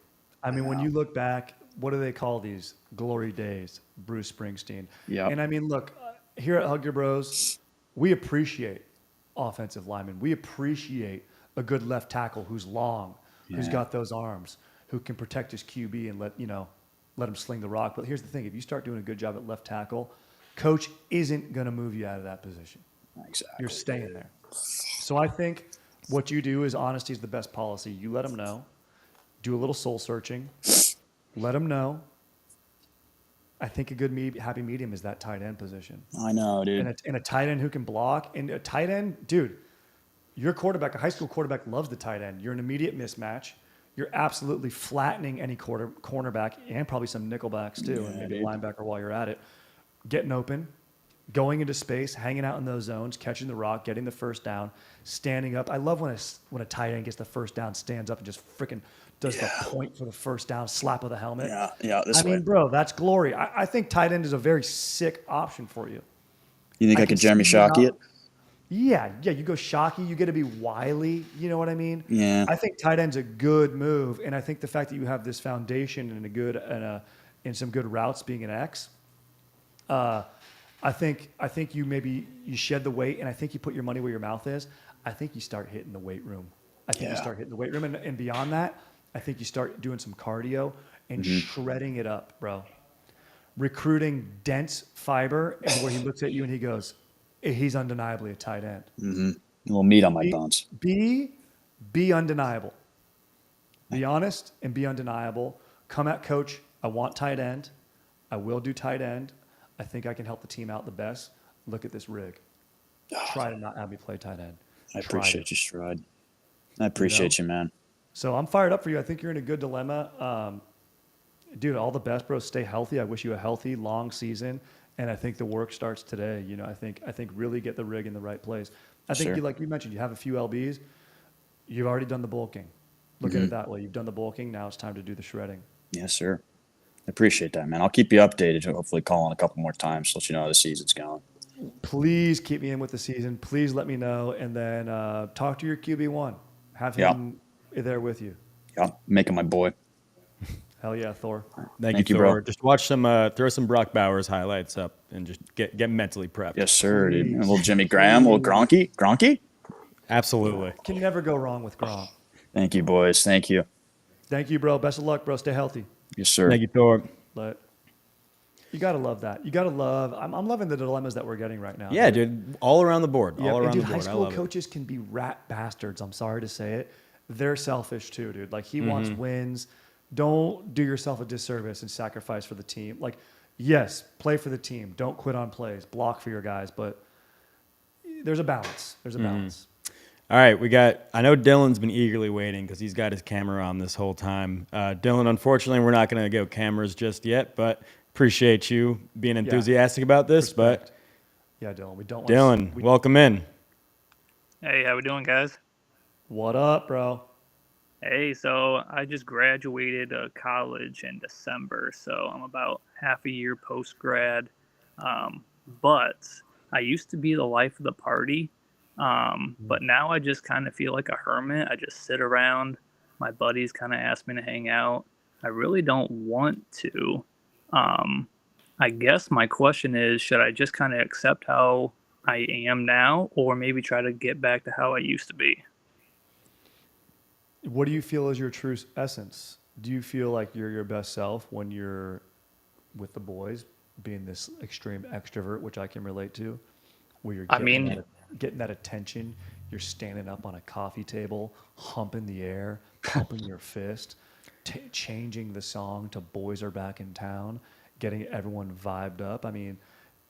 I mean, when you look back, what do they call these glory days? Bruce Springsteen. Yeah. And I mean, look, here at Hug Your Bros, we appreciate offensive linemen. We appreciate a good left tackle who's long, who's got those arms, who can protect his QB and let him sling the rock. But here's the thing: if you start doing a good job at left tackle, coach isn't going to move you out of that position. Exactly. You're staying there. So I think what you do is honesty is the best policy. You let them know. Do a little soul searching. Let them know. I think a good happy medium is that tight end position. I know, dude. And a tight end who can block. And a tight end, dude, your quarterback, a high school quarterback, loves the tight end. You're an immediate mismatch. You're absolutely flattening any cornerback and probably some nickelbacks too, and maybe linebacker while you're at it. Getting open, going into space, hanging out in those zones, catching the rock, getting the first down, standing up. I love when a tight end gets the first down, stands up, and just freaking does the point for the first down, slap of the helmet. Yeah. I mean, bro, that's glory. I think tight end is a very sick option for you. You think I could Jeremy Shockey it? Yeah. You go Shockey, you get to be wily. You know what I mean? Yeah. I think tight end's a good move, and I think the fact that you have this foundation and some good routes being an X. I think you shed the weight, and I think you put your money where your mouth is. I think you start hitting the weight room. And beyond that, I think you start doing some cardio and shredding it up, bro. Recruiting dense fiber, and where he looks at you and he goes, he's undeniably a tight end. Mm-hmm. A little meat on my bones. Be undeniable. Be honest and be undeniable. Come at coach. I want tight end. I will do tight end. I think I can help the team out the best. Look at this rig. Try to not have me play tight end. I appreciate you, Stride. I appreciate you, man. So I'm fired up for you. I think you're in a good dilemma. Dude, all the best, bro. Stay healthy. I wish you a healthy, long season. And I think the work starts today. You know, I think really get the rig in the right place. I think Sure. you, like you mentioned, you have a few LBs. You've already done the bulking. Look at it that way. You've done the bulking. Now it's time to do the shredding. Yes, sir. I appreciate that, man. I'll keep you updated. Hopefully, call on a couple more times to let you know how the season's going. Please keep me in with the season. Please let me know. And then talk to your QB1. Have Yeah. him there with you. Yeah, making my boy. Hell yeah, Thor. Thank you, bro. Thor. Just watch some, throw some Brock Bowers highlights up and just get mentally prepped. Yes, sir, dude. A Please. little Jimmy Graham, a little Gronky. Gronky? Absolutely. Can never go wrong with Gronk. Thank you, boys. Thank you. Thank you, bro. Best of luck, bro. Stay healthy. Yes, sir. Thank you, Thor. But you got to love that. You got to love. I'm loving the dilemmas that we're getting right now. Yeah, dude. All around the board. Yeah, All and around dude, the high board. I school love it. coaches can be rat bastards. I'm sorry to say it. They're selfish too, dude. Like he wants wins. Don't do yourself a disservice and sacrifice for the team. Like, yes, play for the team. Don't quit on plays. Block for your guys. But there's a balance. There's a balance. All right, I know Dylan's been eagerly waiting because he's got his camera on this whole time. Dylan, unfortunately, we're not going to go cameras just yet, but appreciate you being enthusiastic about this. Respect. Yeah, Dylan. We don't. But Dylan, welcome in. Hey, how we doing, guys? What up, bro? Hey, so I just graduated college in December, so I'm about half a year post-grad. But I used to be the life of the party, but now I just kind of feel like a hermit. I just sit around. My buddies kind of ask me to hang out. I really don't want to. I guess my question is, should I just kind of accept how I am now, or maybe try to get back to how I used to be? What do you feel is your true essence? Do you feel like you're your best self when you're with the boys, being this extreme extrovert, which I can relate to, where you're getting that attention, you're standing up on a coffee table, humping the air, pumping your fist, changing the song to "Boys Are Back in Town," getting everyone vibed up? I mean,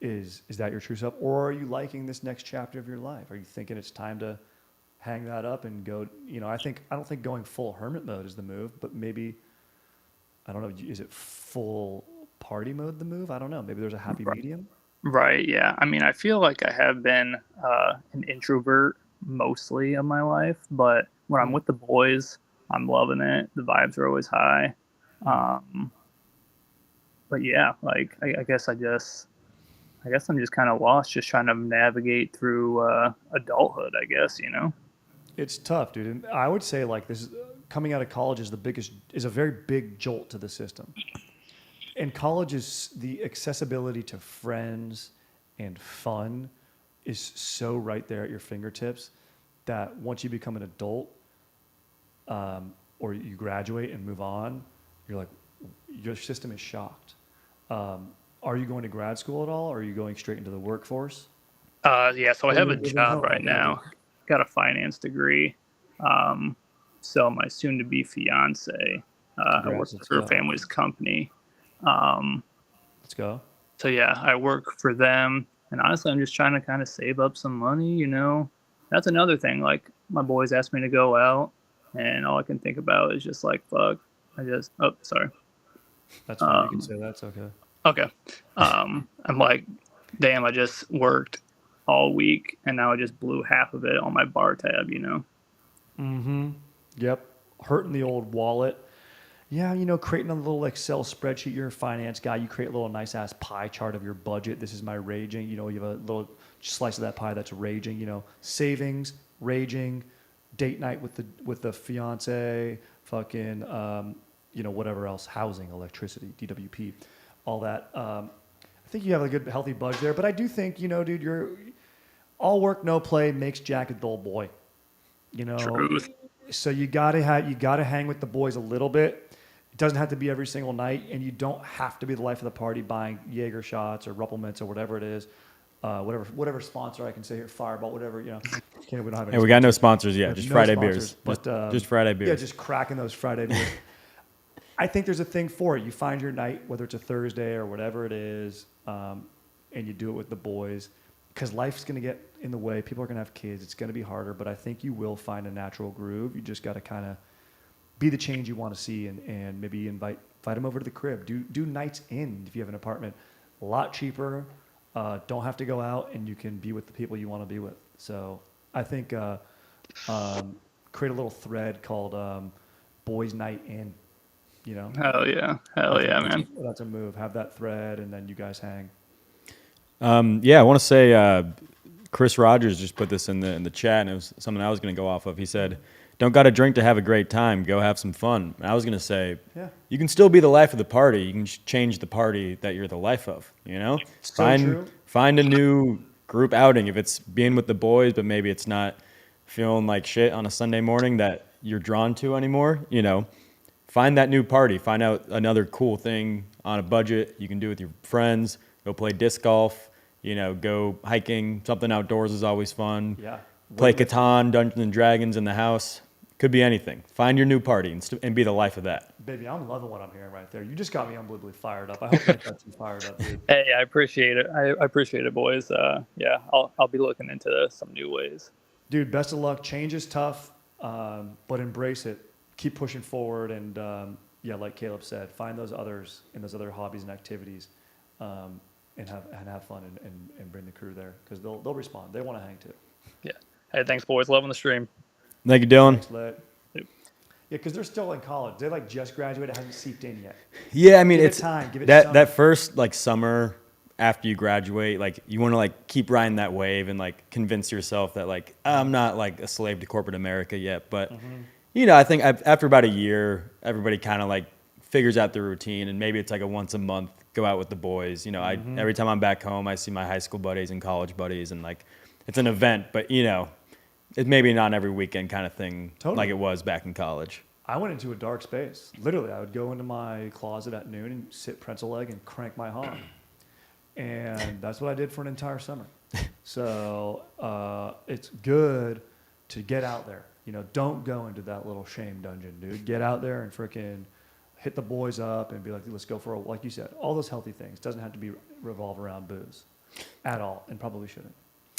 is that your true self, or are you liking this next chapter of your life? Are you thinking it's time to hang that up and go? You know, I don't think going full hermit mode is the move, but maybe, I don't know, is it full party mode the move? I don't know. Maybe there's a happy medium. Right, yeah. I mean, I feel like I have been an introvert mostly of my life, but when I'm with the boys, I'm loving it. The vibes are always high. But yeah, like I guess I'm just kind of lost, just trying to navigate through adulthood, I guess, you know? It's tough, dude. And I would say like this is coming out of college is a very big jolt to the system. And college is the accessibility to friends and fun is so right there at your fingertips that once you become an adult, or you graduate and move on, you're like, your system is shocked. Are you going to grad school at all? Or are you going straight into the workforce? Yeah, so I have a living job home, right now. Got a finance degree. So my soon-to-be fiance, I work Congrats, let's for her go. family's company. Let's go. So yeah, I work for them, and honestly, I'm just trying to kind of save up some money, you know. That's another thing. Like my boys asked me to go out, and all I can think about is just like, fuck. Sorry. That's fine. You can say that's okay. Okay. I'm like, damn, I just worked all week, and now I just blew half of it on my bar tab, you know. Yep. Hurting the old wallet. Yeah, you know, creating a little Excel spreadsheet. You're a finance guy. You create a little nice ass pie chart of your budget. This is my raging. You know, you have a little slice of that pie that's raging. You know, savings, raging, date night with the fiance, fucking, you know, whatever else, housing, electricity, DWP, all that. I think you have a good, healthy budget there. But I do think, you know, dude, you're all work, no play makes Jack a dull boy. You know, Truth. so you gotta hang with the boys a little bit. It doesn't have to be every single night, and you don't have to be the life of the party buying Jaeger shots or Ruppelmans or whatever it is, whatever sponsor I can say here, Fireball, whatever, you know. We don't have any. Hey, we got no sponsors yet. Just No Friday sponsors, beers. but Just Friday beers. Yeah, just cracking those Friday beers. I think there's a thing for it. You find your night, whether it's a Thursday or whatever it is, and you do it with the boys. Because life's going to get in the way. People are going to have kids. It's going to be harder, but I think you will find a natural groove. You just got to kind of be the change you want to see, and maybe invite them over to the crib. Do nights in if you have an apartment. A lot cheaper. Don't have to go out, and you can be with the people you want to be with. So I think create a little thread called Boys Night In. You know, Hell yeah, man. that's a move. Have that thread, and then you guys hang. Yeah, I want to say Chris Rogers just put this in the chat, and it was something I was going to go off of. He said, "Don't got to drink to have a great time. Go have some fun." And I was going to say, you can still be the life of the party. You can change the party that you're the life of. You know, True. Find a new group outing. If it's being with the boys, but maybe it's not feeling like shit on a Sunday morning that you're drawn to anymore. You know, find that new party. Find out another cool thing on a budget you can do with your friends. Go play disc golf. You know, go hiking. Something outdoors is always fun. Yeah. Play Catan, Dungeons and Dragons in the house. Could be anything. Find your new party and be the life of that. Baby, I'm loving what I'm hearing right there. You just got me unbelievably fired up. I hope that got you fired up, dude. Hey, I appreciate it. I appreciate it, boys. Yeah, I'll be looking into some new ways. Dude, best of luck. Change is tough, but embrace it. Keep pushing forward, and like Caleb said, find those others in those other hobbies and activities, and have fun and bring the crew there because they'll respond. They want to hang too. Yeah. Hey, thanks, boys. Loving the stream. Thank you, Dylan. Thanks, Lit. Yep. Yeah, because they're still in college. They like just graduated, hasn't seeped in yet. Yeah, I mean, Give it it's time. Give it that summer. that first like summer after you graduate, like you want to like keep riding that wave and like convince yourself that like I'm not like a slave to corporate America yet. But you know, I think after about a year, everybody kind of like figures out their routine, and maybe it's like a once a month go out with the boys. You know, every time I'm back home, I see my high school buddies and college buddies, and like it's an event, but you know, it's maybe not every weekend kind of thing like it was back in college. I went into a dark space. Literally, I would go into my closet at noon and sit pretzel leg and crank my hog. And that's what I did for an entire summer. So it's good to get out there. You know, don't go into that little shame dungeon, dude. Get out there and freaking hit the boys up and be like, let's go for like you said, all those healthy things. Doesn't have to be revolve around booze at all, and probably shouldn't.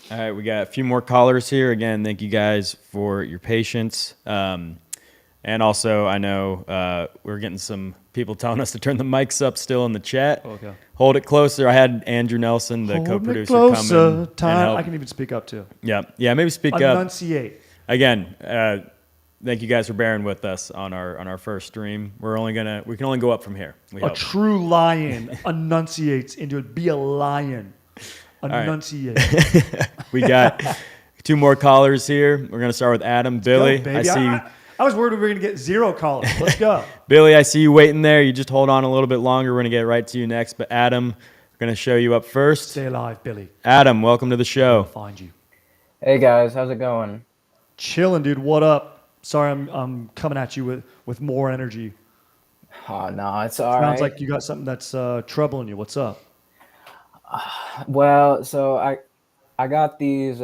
All right, we got a few more callers here. Again, thank you guys for your patience. And also, I know we're getting some people telling us to turn the mics up still in the chat. Okay. Hold it closer. I had Andrew Nelson, the co-producer, come in and help. I can even speak up too. Yeah, maybe speak up. Enunciate. Again, thank you guys for bearing with us on our first stream. We can only go up from here. We A hope. true lion enunciates into it. Be a lion. Enunciate. We got two more callers here. We're gonna start with Adam. Billy, Go, baby. I see you. I was worried we were going to get 0 callers. Let's go. Billy, I see you waiting there. You just hold on a little bit longer. We're going to get right to you next. But Adam, we're going to show you up first. Stay alive, Billy. Adam, welcome to the show. I'll find you. Hey guys, how's it going? Chilling, dude. What up? Sorry, I'm coming at you with more energy. Oh no, it's all right. Sounds like you got something that's troubling you. What's up? Well, so I got these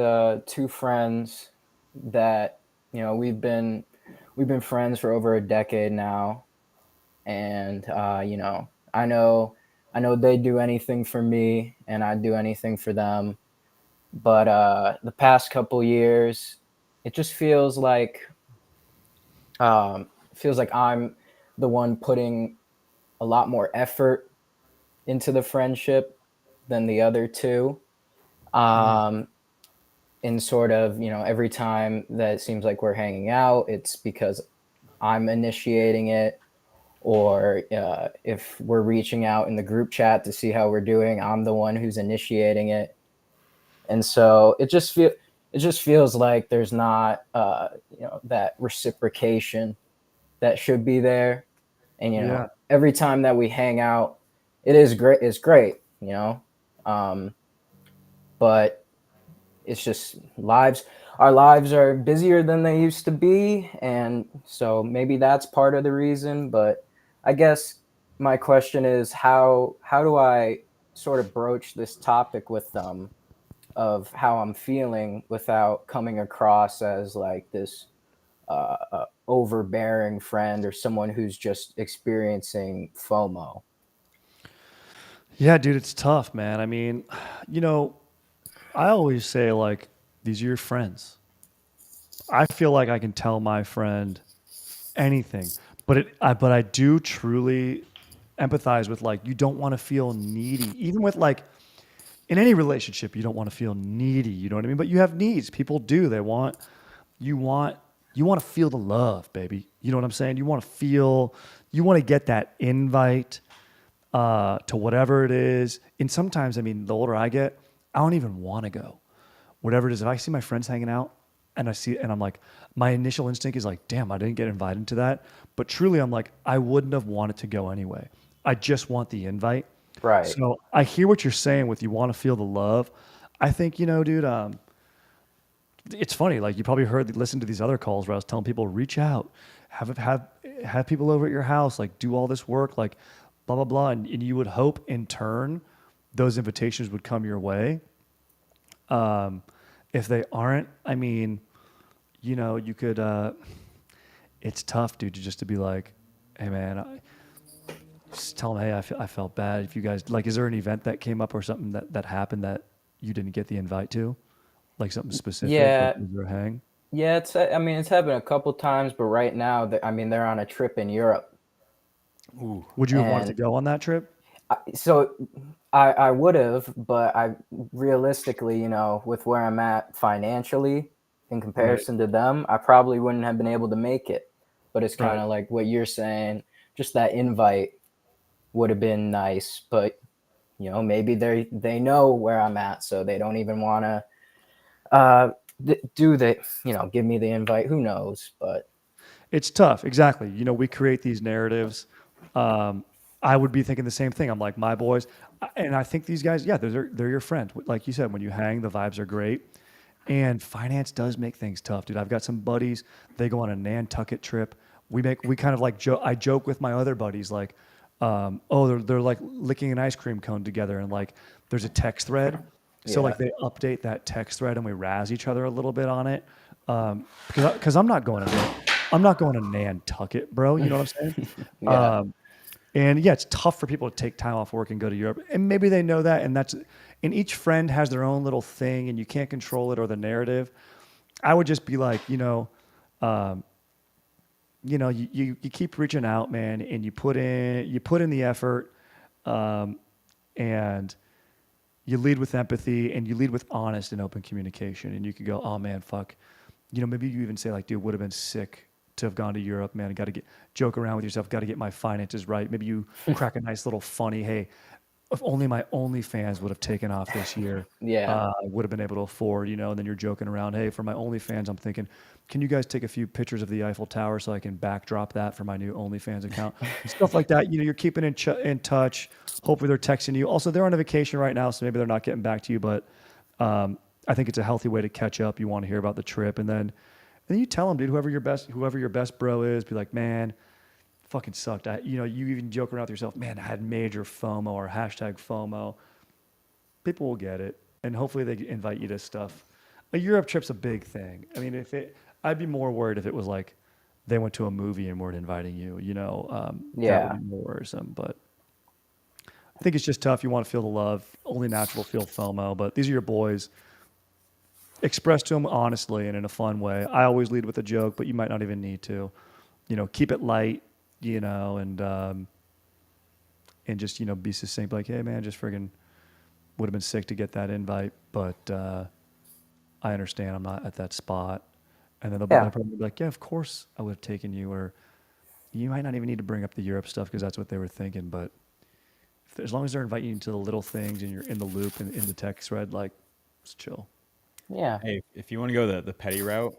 two friends that we've been friends for over a decade now, and I know they do anything for me, and I do anything for them. But the past couple years, it just feels like I'm the one putting a lot more effort into the friendship than the other two. And sort of, every time that it seems like we're hanging out, it's because I'm initiating it, or if we're reaching out in the group chat to see how we're doing, I'm the one who's initiating it. And so it just feels like there's not that reciprocation that should be there. And every time that we hang out, it's great, but it's just our lives are busier than they used to be, and so maybe that's part of the reason. But I guess my question is, how do I sort of broach this topic with them of how I'm feeling without coming across as like this overbearing friend or someone who's just experiencing FOMO? Yeah, dude, it's tough, man. I mean, I always say, like, these are your friends. I feel like I can tell my friend anything. but I do truly empathize with like you don't want to feel needy, even with like in any relationship. You don't want to feel needy. You know what I mean? But you have needs. People do. You want you want to feel the love, baby. You know what I'm saying? You want to get that invite to whatever it is. And sometimes, I mean, the older I get, I don't even want to go. Whatever it is, if I see my friends hanging out and I'm like, my initial instinct is like, damn, I didn't get invited to that. But truly, I'm like, I wouldn't have wanted to go anyway. I just want the invite. Right. So I hear what you're saying with you want to feel the love. I think, dude, it's funny. Like you probably listen to these other calls where I was telling people, reach out, have people over at your house, like do all this work, like blah, blah, blah. And you would hope in turn, those invitations would come your way. If they aren't, I mean, you could, it's tough, dude, just to be like, hey man, just tell them, hey, I felt bad. If you guys like, is there an event that came up or something that happened that you didn't get the invite to? Like something specific? Yeah. Like, was there a hang? Yeah, I mean, it's happened a couple times, but right now, they're on a trip in Europe. Ooh. Would you have wanted to And go on that trip? so I would have, but I realistically, with where I'm at financially in comparison to them, I probably wouldn't have been able to make it. But it's kind of like what you're saying, just that invite would have been nice, but maybe they know where I'm at, so they don't even want to give me the invite. Who knows? But It's tough. Exactly. We create these narratives. I would be thinking the same thing. I'm like, my boys, and I think these guys, yeah, they're your friend. Like you said, when you hang, the vibes are great. And finance does make things tough, dude. I've got some buddies. They go on a Nantucket trip. We kind of like joke. I joke with my other buddies, like, they're like licking an ice cream cone together, and like there's a text thread. So like they update that text thread, and we razz each other a little bit on it. Because I'm not going to Nantucket, bro. You know what I'm saying? yeah. And yeah, it's tough for people to take time off work and go to Europe. And maybe they know that. And each friend has their own little thing, and you can't control it or the narrative. I would just be like, you keep reaching out, man, and you put in the effort, and you lead with empathy and you lead with honest and open communication. And you could go, oh man, fuck. Maybe you even say like, dude, would have been sick to have gone to Europe, man. Got to joke around with yourself. Got to get my finances right. Maybe you crack a nice little funny, hey, if only my OnlyFans would have taken off this year, I would have been able to afford, and then you're joking around, hey, for my OnlyFans, I'm thinking, can you guys take a few pictures of the Eiffel Tower so I can backdrop that for my new OnlyFans account? Stuff like that. You're keeping in touch. Hopefully they're texting you. Also, they're on a vacation right now, so maybe they're not getting back to you, but I think it's a healthy way to catch up. You want to hear about the trip, and then you tell them, dude, whoever your best bro is, be like, man, fucking sucked. You even joke around with yourself, man, I had major FOMO or hashtag FOMO. People will get it, and hopefully they invite you to stuff. A Europe trip's a big thing. I mean, I'd be more worried if it was like they went to a movie and weren't inviting you. That would be more worrisome. But I think it's just tough. You want to feel the love. Only natural to feel FOMO. But these are your boys. Express to them honestly and in a fun way. I always lead with a joke, but you might not even need to. Keep it light, and just, be succinct. Like, hey, man, just friggin' would have been sick to get that invite, but I understand I'm not at that spot. And then they'll probably be like, yeah, of course I would have taken you. Or you might not even need to bring up the Europe stuff because that's what they were thinking. But as long as they're inviting you to the little things and you're in the loop and in the text thread, like, it's chill. Yeah. Hey, if you want to go the petty route,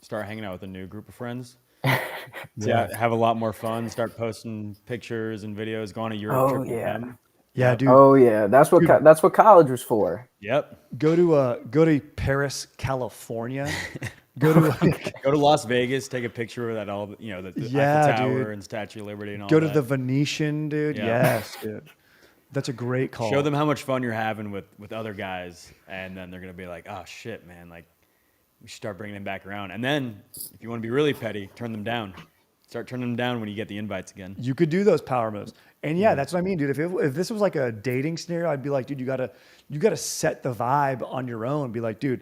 start hanging out with a new group of friends. Have a lot more fun. Start posting pictures and videos. Go on a Europe trip with them. Yeah, dude. Oh yeah, that's what college was for. Yep. Go to Paris, California. Go to Las Vegas. Take a picture of that the Eiffel Tower and Statue of Liberty and all that. Go to the Venetian, dude. Yeah. Yes, dude. That's a great call. Show them how much fun you're having with other guys, and then they're gonna be like, "Oh shit, man! Like, we should start bringing them back around." And then, if you want to be really petty, turn them down. Start turning them down when you get the invites again. You could do those power moves, and that's what I mean, dude. If this was like a dating scenario, I'd be like, dude, you gotta set the vibe on your own. Be like, dude,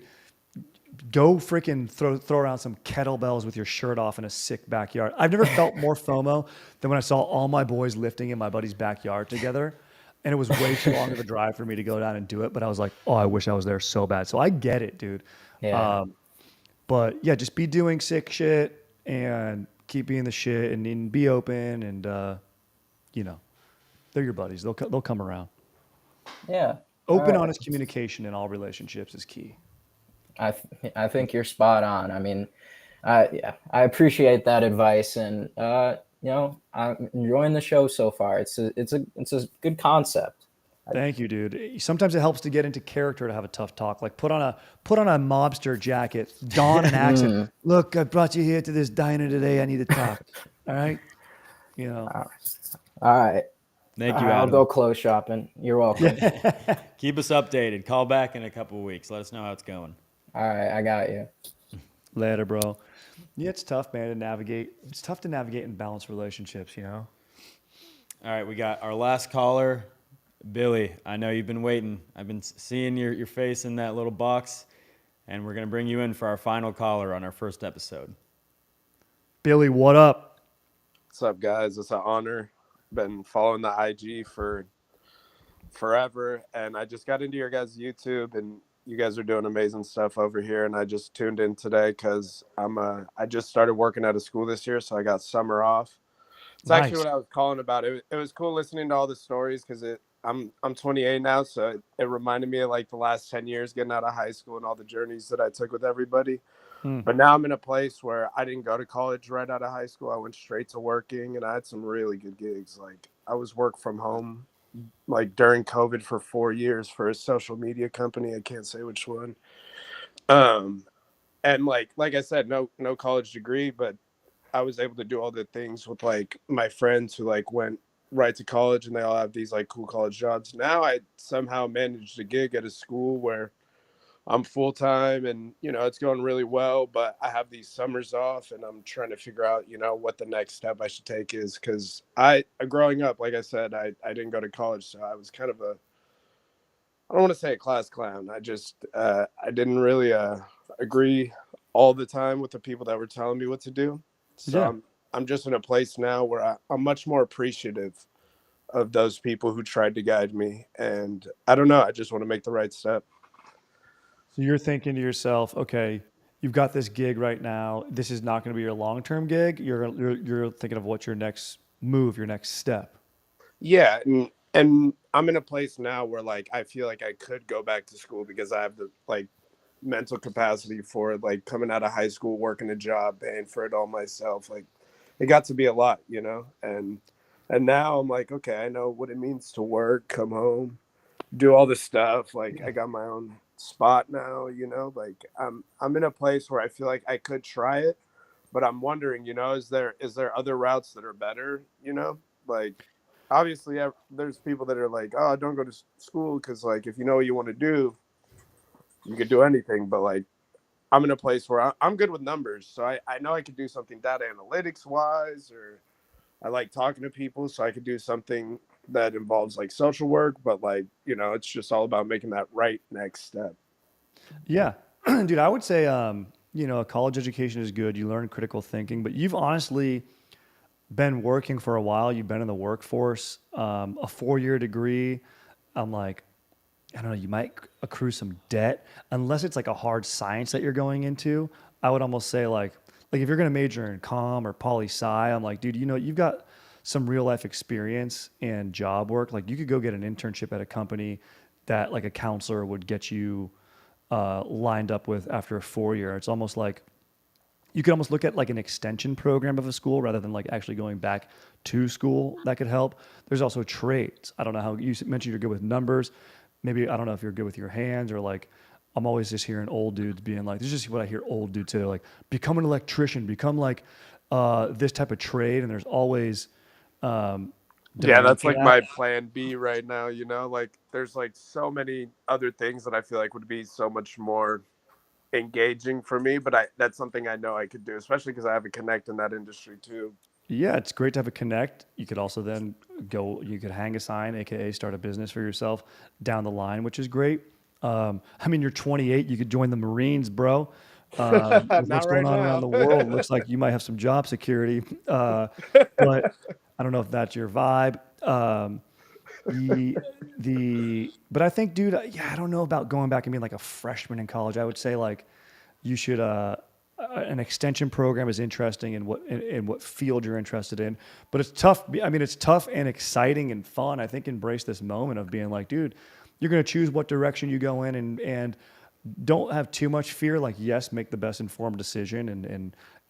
go freaking throw around some kettlebells with your shirt off in a sick backyard. I've never felt more FOMO than when I saw all my boys lifting in my buddy's backyard together. And it was way too long of a drive for me to go down and do it. But I was like, oh, I wish I was there so bad. So I get it, dude. Yeah. But yeah, just be doing sick shit and keep being the shit and be open. And, you know, they're your buddies. They'll come around. Yeah. Open, All right. honest communication in all relationships is key. I think you're spot on. I mean, yeah, I appreciate that advice, and you know, I'm enjoying the show so far. It's a good concept. Thank you, dude. Sometimes it helps to get into character to have a tough talk. Like put on a mobster jacket, don an accent. Look, I brought you here to this diner today. I need to talk. All right, you know. All right. Thank you, I'll Adam. go clothes shopping. You're welcome. Keep us updated. Call back in a couple of weeks. Let us know how it's going. All right, I got you. Later, bro. Yeah, it's tough, man, to navigate. It's tough to navigate and balance relationships, you know. All right, we got our last caller, Billy. I know you've been waiting. I've been seeing your face in that little box, and we're going to bring you in for our final caller on our first episode. Billy, what up? What's up, guys? It's an honor. Been following the IG for forever, and I just got into your guys' YouTube, and you guys are doing amazing stuff over here. And I just tuned in today because I just started working at a school this year, so I got summer off. It's actually what I was calling about. It was cool listening to all the stories because I'm 28 now, so it reminded me of like the last 10 years getting out of high school and all the journeys that I took with everybody. But now I'm in a place where I didn't go to college right out of high school. I went straight to working, and I had some really good gigs. Like I was work from home, like during COVID for 4 years for a social media company. I can't say which one. And like I said, no college degree, but I was able to do all the things with like my friends who like went right to college, and they all have these like cool college jobs. Now I somehow managed a gig at a school where I'm full time, and you know it's going really well, but I have these summers off, and I'm trying to figure out, you know, what the next step I should take is, because growing up, like I said, I didn't go to college, so I was kind of I don't want to say a class clown. I just I didn't really agree all the time with the people that were telling me what to do. So I'm just in a place now where I'm much more appreciative of those people who tried to guide me, and I don't know, I just want to make the right step. So you're thinking to yourself, okay, you've got this gig right now. This is not going to be your long-term gig. You're thinking of what's your next move, your next step. Yeah, and I'm in a place now where like I feel like I could go back to school because I have the like mental capacity for it. Like coming out of high school, working a job, paying for it all myself. Like it got to be a lot, you know. And now I'm like, okay, I know what it means to work, come home, do all this stuff. Like I got my own spot now, you know. Like I'm in a place where I feel like I could try it, but I'm wondering, you know, is there other routes that are better, you know? Like obviously there's people that are like, oh, don't go to school because like if you know what you want to do, you could do anything. But like I'm in a place where I'm good with numbers, so I know I could do something data analytics wise, or I like talking to people, so I could do something that involves like social work, but like, you know, it's just all about making that right next step. Yeah, dude, I would say, you know, a college education is good. You learn critical thinking, but you've honestly been working for a while. You've been in the workforce, a 4-year degree. I'm like, I don't know, you might accrue some debt unless it's like a hard science that you're going into. I would almost say like if you're going to major in comm or poli sci, I'm like, dude, you know, you've got some real life experience and job work. Like you could go get an internship at a company that like a counselor would get you lined up with after a 4-year. It's almost like you could almost look at like an extension program of a school rather than like actually going back to school. That could help. There's also trades. I don't know how you mentioned you're good with numbers. Maybe, I don't know if you're good with your hands, or like, I'm always just hearing old dudes being like, this is just what I hear old dudes say. They're like, become an electrician, become like this type of trade. And there's always, Yeah, that's like my plan B right now, you know, like there's like so many other things that I feel like would be so much more engaging for me, but that's something I know I could do, especially because I have a connect in that industry too. Yeah, it's great to have a connect. You could also then you could hang a sign, AKA start a business for yourself down the line, which is great. I mean, you're 28. You could join the Marines, bro. With Not what's going right on around now. the world, looks like you might have some job security. But I don't know if that's your vibe. But I think, dude, yeah, I don't know about going back and being like a freshman in college. I would say like you should an extension program is interesting in what field you're interested in. But it's tough. I mean, it's tough and exciting and fun. I think embrace this moment of being like, dude, you're gonna choose what direction you go in and don't have too much fear. Like, yes, make the best informed decision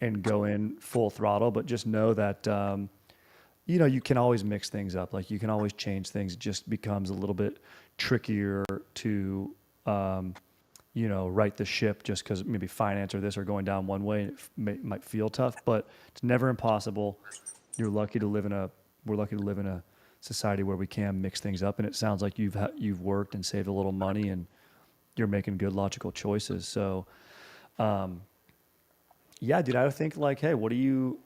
and go in full throttle, but just know that you can always mix things up. Like you can always change things. It just becomes a little bit trickier to, right the ship just because maybe finance or this are going down one way. Might feel tough, but it's never impossible. We're lucky to live in a society where we can mix things up. And it sounds like you've worked and saved a little money and you're making good logical choices. So, yeah, dude, I would think like, hey, what do you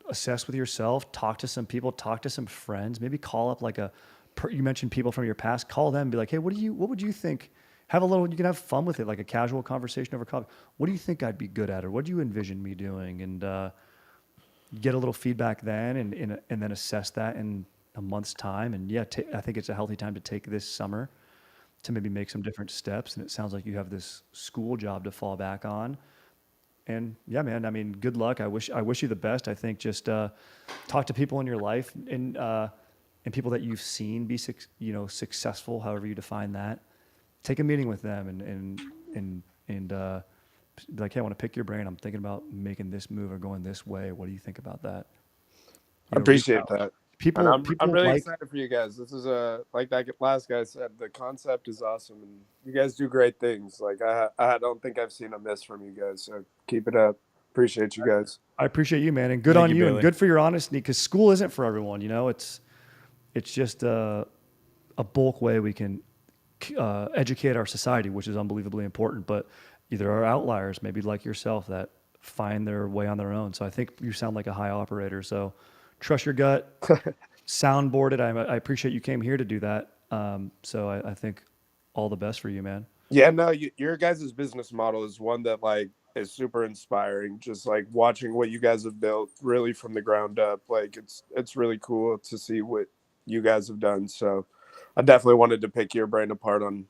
assess with yourself? Talk to some people, talk to some friends, maybe call up like you mentioned people from your past, call them and be like, hey, what would you think? You can have fun with it, like a casual conversation over coffee. What do you think I'd be good at? Or what do you envision me doing? And get a little feedback then and then assess that in a month's time. And yeah, I think it's a healthy time to take this summer to maybe make some different steps. And it sounds like you have this school job to fall back on. And yeah, man, I mean, good luck. I wish you the best. I think just talk to people in your life and people that you've seen be successful, however you define that. Take a meeting with them and be like, hey, I want to pick your brain. I'm thinking about making this move or going this way. What do you think about that? I appreciate that. People, And I'm really like, excited for you guys. This is like that last guy said, the concept is awesome, and you guys do great things. Like I don't think I've seen a miss from you guys. So keep it up. Appreciate you guys. I appreciate you, man, and good Thank on you, you, and Billy. good for your honesty. Because school isn't for everyone. It's just a bulk way we can educate our society, which is unbelievably important. But there are outliers, maybe like yourself, that find their way on their own. So I think you sound like a high operator. So trust your gut. Soundboard it. I appreciate you came here to do that. So I think all the best for you, man. Yeah, no, your guys' business model is one that like is super inspiring. Just like watching what you guys have built really from the ground up. Like it's really cool to see what you guys have done. So I definitely wanted to pick your brain apart on,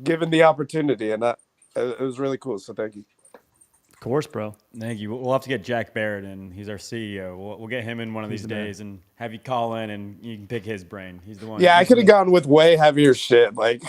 given the opportunity, and it was really cool. So thank you. Of course, bro. Thank you. We'll have to get Jack Barrett in. He's our CEO. We'll get him in one of these the man. days and have you call in and you can pick his brain. He's the one. Yeah, I he's could the have gone with way heavier shit. Like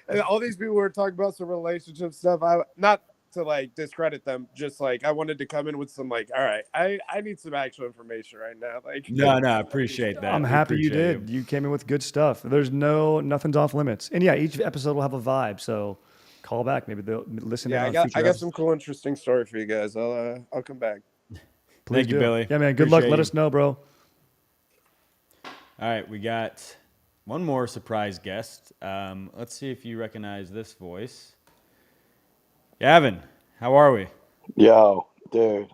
and all these people were talking about some relationship stuff. Not to like discredit them, just like I wanted to come in with some like, all right, I need some actual information right now. Like No, I appreciate that. I'm We happy you appreciate did. You came in with good stuff. Nothing's off limits. And yeah, each episode will have a vibe. So call back. Maybe they'll listen. Yeah, in I on got future some cool, interesting story for you guys. I'll come back. Please Thank you, do. Billy. Yeah, man. Good luck. Appreciate Let you. us know, bro. All right, we got one more surprise guest. Let's see if you recognize this voice. Gavin, how are we? Yo, dude.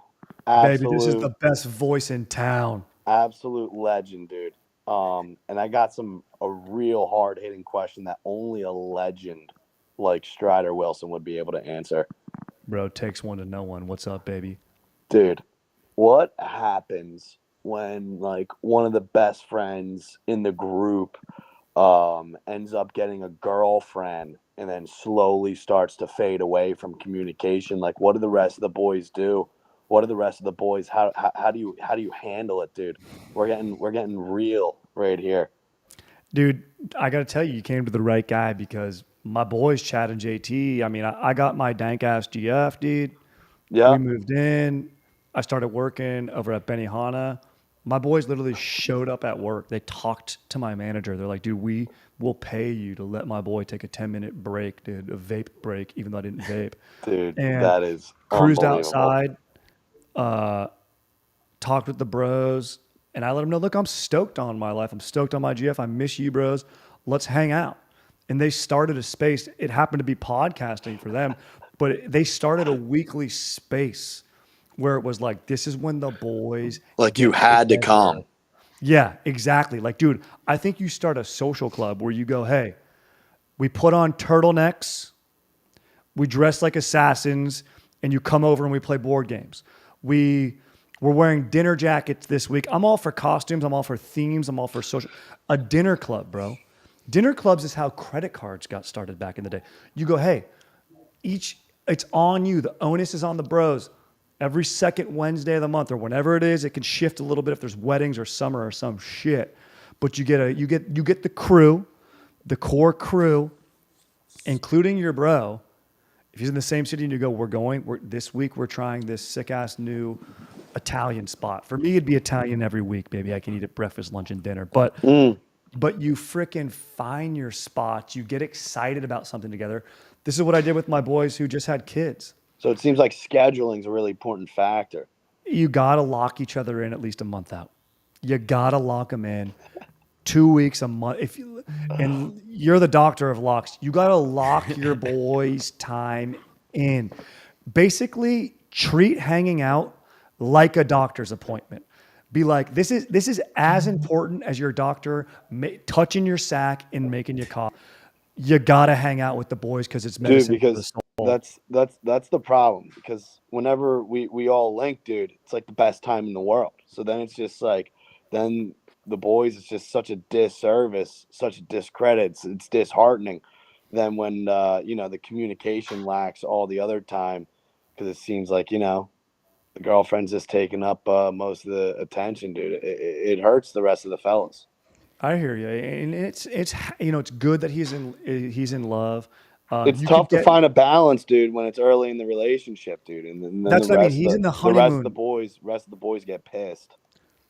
Baby, this is the best voice in town. Absolute legend, dude. And I got a real hard hitting question that only a legend like Strider Wilson would be able to answer. Bro, takes one to know one. What's up, baby? Dude, what happens when like one of the best friends in the group ends up getting a girlfriend and then slowly starts to fade away from communication? Like, what do the rest of the boys do? What are the rest of the boys? How do you handle it, dude? We're getting real right here. Dude, I got to tell you, you came to the right guy because my boys, Chad and JT, I mean, I got my dank ass GF, dude. Yeah. We moved in. I started working over at Benihana. My boys literally showed up at work. They talked to my manager. They're like, dude, we will pay you to let my boy take a 10-minute break, dude, a vape break, even though I didn't vape. Dude, and that is cruised unbelievable. outside, talked with the bros, and I let them know, look, I'm stoked on my life. I'm stoked on my GF. I miss you, bros. Let's hang out. And they started a space. It happened to be podcasting for them, but they started a weekly space where it was like, this is when the boys Like you had to together. come. Yeah, exactly. Like, dude, I think you start a social club where you go, hey, we put on turtlenecks, we dress like assassins, and you come over and we play board games. We're wearing dinner jackets this week. I'm all for costumes. I'm all for themes. I'm all for social. A dinner club, bro. Dinner clubs is how credit cards got started back in the day. You go, hey, it's on you. The onus is on the bros. Every second Wednesday of the month or whenever it is, it can shift a little bit if there's weddings or summer or some shit. But you get the crew, the core crew, including your bro. If he's in the same city and you go, this week we're trying this sick ass new Italian spot. For me, it'd be Italian every week, baby. I can eat it breakfast, lunch, and dinner. But you fricking find your spots. You get excited about something together. This is what I did with my boys who just had kids. So it seems like scheduling is a really important factor. You got to lock each other in at least a month out. You got to lock them in 2 weeks, a month. And you're the doctor of locks. You got to lock your boys' time in. Basically, treat hanging out like a doctor's appointment. Be like, this is as important as your doctor touching your sack and making you cough. You got to hang out with the boys because it's medicine for the soul. That's the problem, because whenever we all link, dude, it's like the best time in the world. So then it's just like, then the boys, it's just such a disservice, such a discredit. It's disheartening. Then when the communication lacks all the other time, because it seems like the girlfriend's just taking up most of the attention, dude. It hurts the rest of the fellas. I hear you, and it's good that he's in love. It's tough to find a balance, dude, when it's early in the relationship, dude. And then that's what I mean. He's in the honeymoon. The rest of the boys get pissed.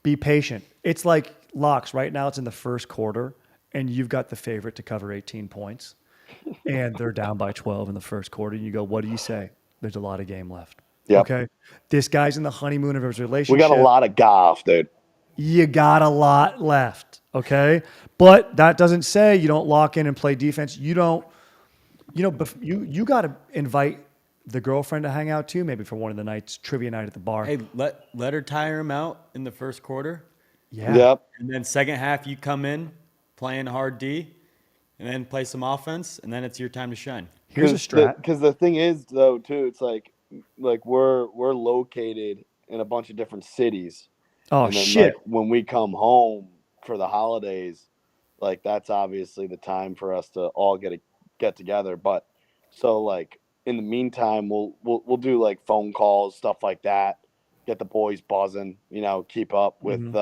Be patient. It's like locks. Right now, it's in the first quarter, and you've got the favorite to cover 18 points, and they're down by 12 in the first quarter. And you go, what do you say? There's a lot of game left. Yep. Okay. This guy's in the honeymoon of his relationship. We got a lot of golf, dude. You got a lot left. Okay. But that doesn't say you don't lock in and play defense. You got to invite the girlfriend to hang out too, maybe for one of the nights, trivia night at the bar. Hey, let her tire him out in the first quarter. Yeah. Yep. And then second half, you come in playing hard D, and then play some offense, and then it's your time to shine. Here's a strat. Because the thing is, though, too, it's like we're located in a bunch of different cities. Oh, and then, shit. When we come home for the holidays, that's obviously the time for us to all get together. But so in the meantime, we'll do phone calls, stuff like that, get the boys buzzing, keep up with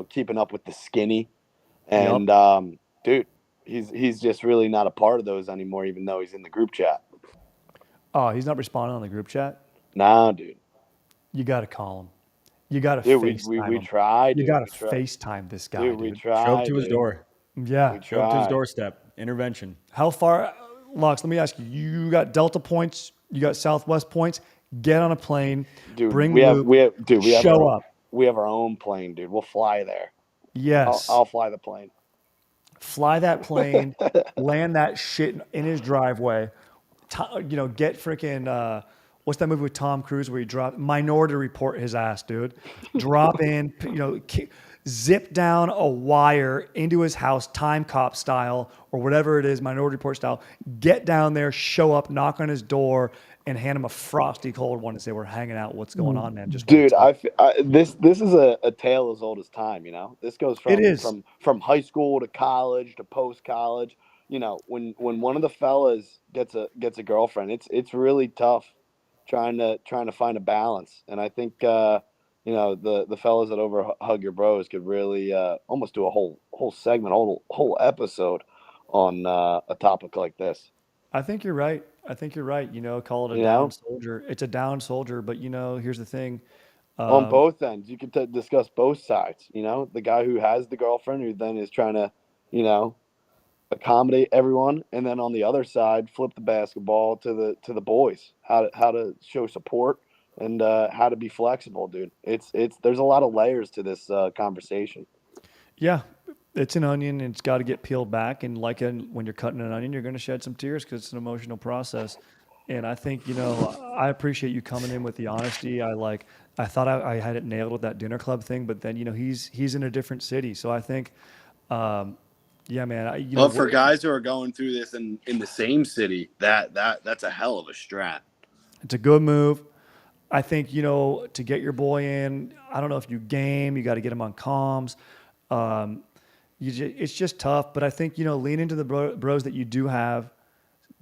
keeping up with the skinny. And dude, he's just really not a part of those anymore, even though he's in the group chat. Oh, he's not responding on the group chat? Nah, dude. You got to call him. You got to FaceTime we him. tried. You got to FaceTime this guy, dude. We tried. Show up to his door. Yeah. Show up to his doorstep. Intervention. How far, Lux, let me ask you. You got Delta points. You got Southwest points. Get on a plane. Dude, bring we Luke. Show up. We have our own plane, dude. We'll fly there. Yes. I'll fly the plane. Fly that plane. Land that shit in his driveway. Get freaking... what's that movie with Tom Cruise where he Minority Report his ass, dude? Drop in, zip down a wire into his house, Time Cop style or whatever it is, Minority Report style. Get down there, show up, knock on his door, and hand him a frosty cold one and say, "We're hanging out. What's going on, man?" Just dude, this is a tale as old as time. This goes from high school to college to post college. When one of the fellas gets a girlfriend, it's really tough trying to find a balance. And I think the fellas that overhug your bros could really almost do a whole segment, whole episode on a topic like this. I think you're right. Call it a down soldier. It's a down soldier, but here's the thing. On both ends, you could discuss both sides. The guy who has the girlfriend who then is trying to, accommodate everyone, and then on the other side, flip the basketball to the boys. How to show support and how to be flexible, dude. There's a lot of layers to this conversation. Yeah. It's an onion, and it's got to get peeled back. And when you're cutting an onion, you're going to shed some tears because it's an emotional process. And I think, I appreciate you coming in with the honesty. I thought I had it nailed with that dinner club thing, but then, he's in a different city. So I think, yeah, man, But for guys who are going through this in the same city, that's a hell of a strat. it's a good move. I think, to get your boy in, I don't know if you game, you got to get him on comms. It's just tough, but I think, lean into the bros that you do have,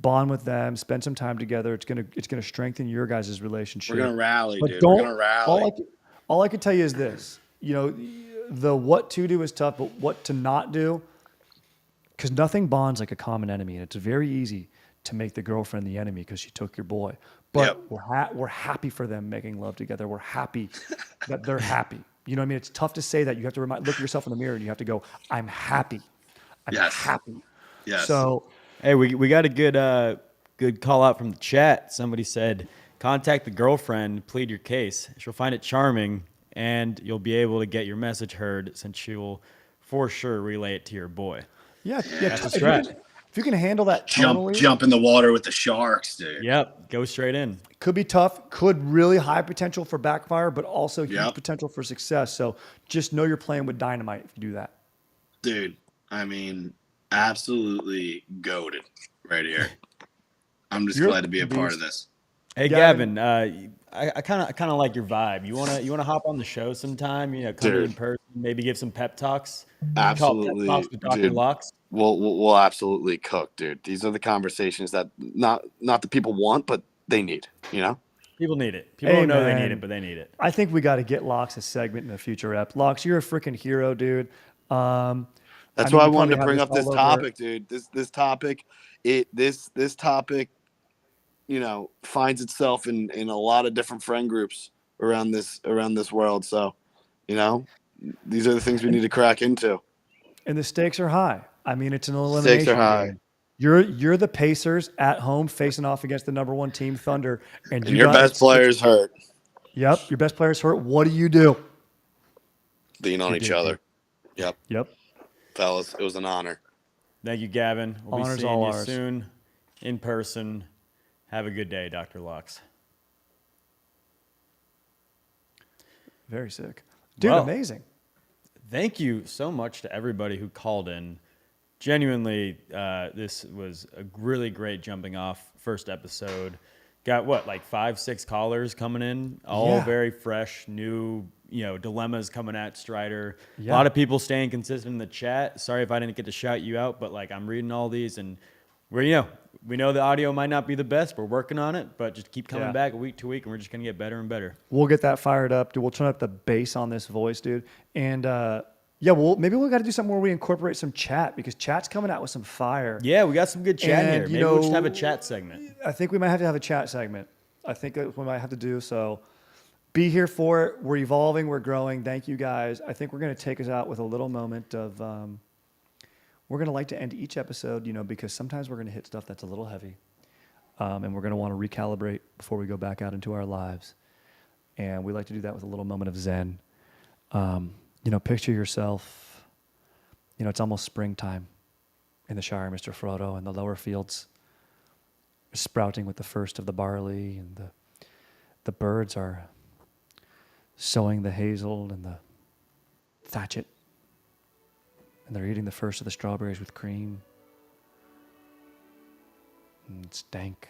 bond with them, spend some time together. It's gonna strengthen your guys' relationship. We're gonna rally, But dude. We're gonna rally. All I can tell you is this: the what to do is tough, but what to not do, because nothing bonds like a common enemy, and it's very easy to make the girlfriend the enemy because she took your boy. But we're happy for them making love together. We're happy that they're happy. You know what I mean? It's tough to say that. You have to look yourself in the mirror and you have to go, I'm happy. I'm happy. Yes. So, hey, we got a good call out from the chat. Somebody said, contact the girlfriend, plead your case. She'll find it charming, and you'll be able to get your message heard since she will for sure relay it to your boy. yeah. That's a strat. If you can handle that tonally, Jump in the water with the sharks, dude. Yep, go straight in. could be tough, could really high potential for backfire, but also huge Yep. potential for success. So just know you're playing with dynamite if you do that. Dude, I mean, absolutely goated right here. I'm just glad to be a part of this. Hey Gavin, I kind of like your vibe. You wanna hop on the show sometime? Come in person, maybe give some pep talks. Absolutely, Call it pep talks with Dr. dude. Locks. We'll absolutely cook, dude. These are the conversations that not the people want, but they need. People need it. People don't know they need it, but they need it. I think we got to get Locks a segment in the future ep. Locks, you're a freaking hero, dude. That's why I wanted to bring up this topic, dude. This topic, this topic, finds itself in a lot of different friend groups around this world. So, these are the things we need to crack into. And the stakes are high. I mean, it's an elimination Stakes are high. game. You're the Pacers at home facing off against the number one team, Thunder, and your best player's hurt. Yep, your best player's hurt. What do you do? Lean on each other. Yep. Fellas, it was an honor. Thank you, Gavin. We'll Honor's be seeing all you ours. soon in person. Have a good day, Dr. Locks. Very sick. Dude, Well, amazing. Thank you so much to everybody who called in. Genuinely, this was a really great jumping off first episode. Got like 5-6 callers coming in, all very fresh, new, dilemmas coming at Strider. Yeah. A lot of people staying consistent in the chat. Sorry if I didn't get to shout you out, but I'm reading all these, and we know the audio might not be the best. We're working on it, but just keep coming back week to week, and we're just gonna get better and better. We'll get that fired up, dude. We'll turn up the bass on this voice, dude. And maybe we got to do something where we incorporate some chat, because chat's coming out with some fire. Yeah, we got some good chat And, here. Maybe we'll just have a chat segment. I think we might have to have a chat segment. I think that's what we might have to do. So be here for it. We're evolving. We're growing. Thank you, guys. I think we're going to take us out with a little moment of we're going to like to end each episode, because sometimes we're going to hit stuff that's a little heavy. And we're going to want to recalibrate before we go back out into our lives. And we like to do that with a little moment of Zen. Picture yourself, it's almost springtime in the Shire, Mr. Frodo, and the lower fields sprouting with the first of the barley, and the birds are sowing the hazel and the thatchet, and they're eating the first of the strawberries with cream. And it's dank.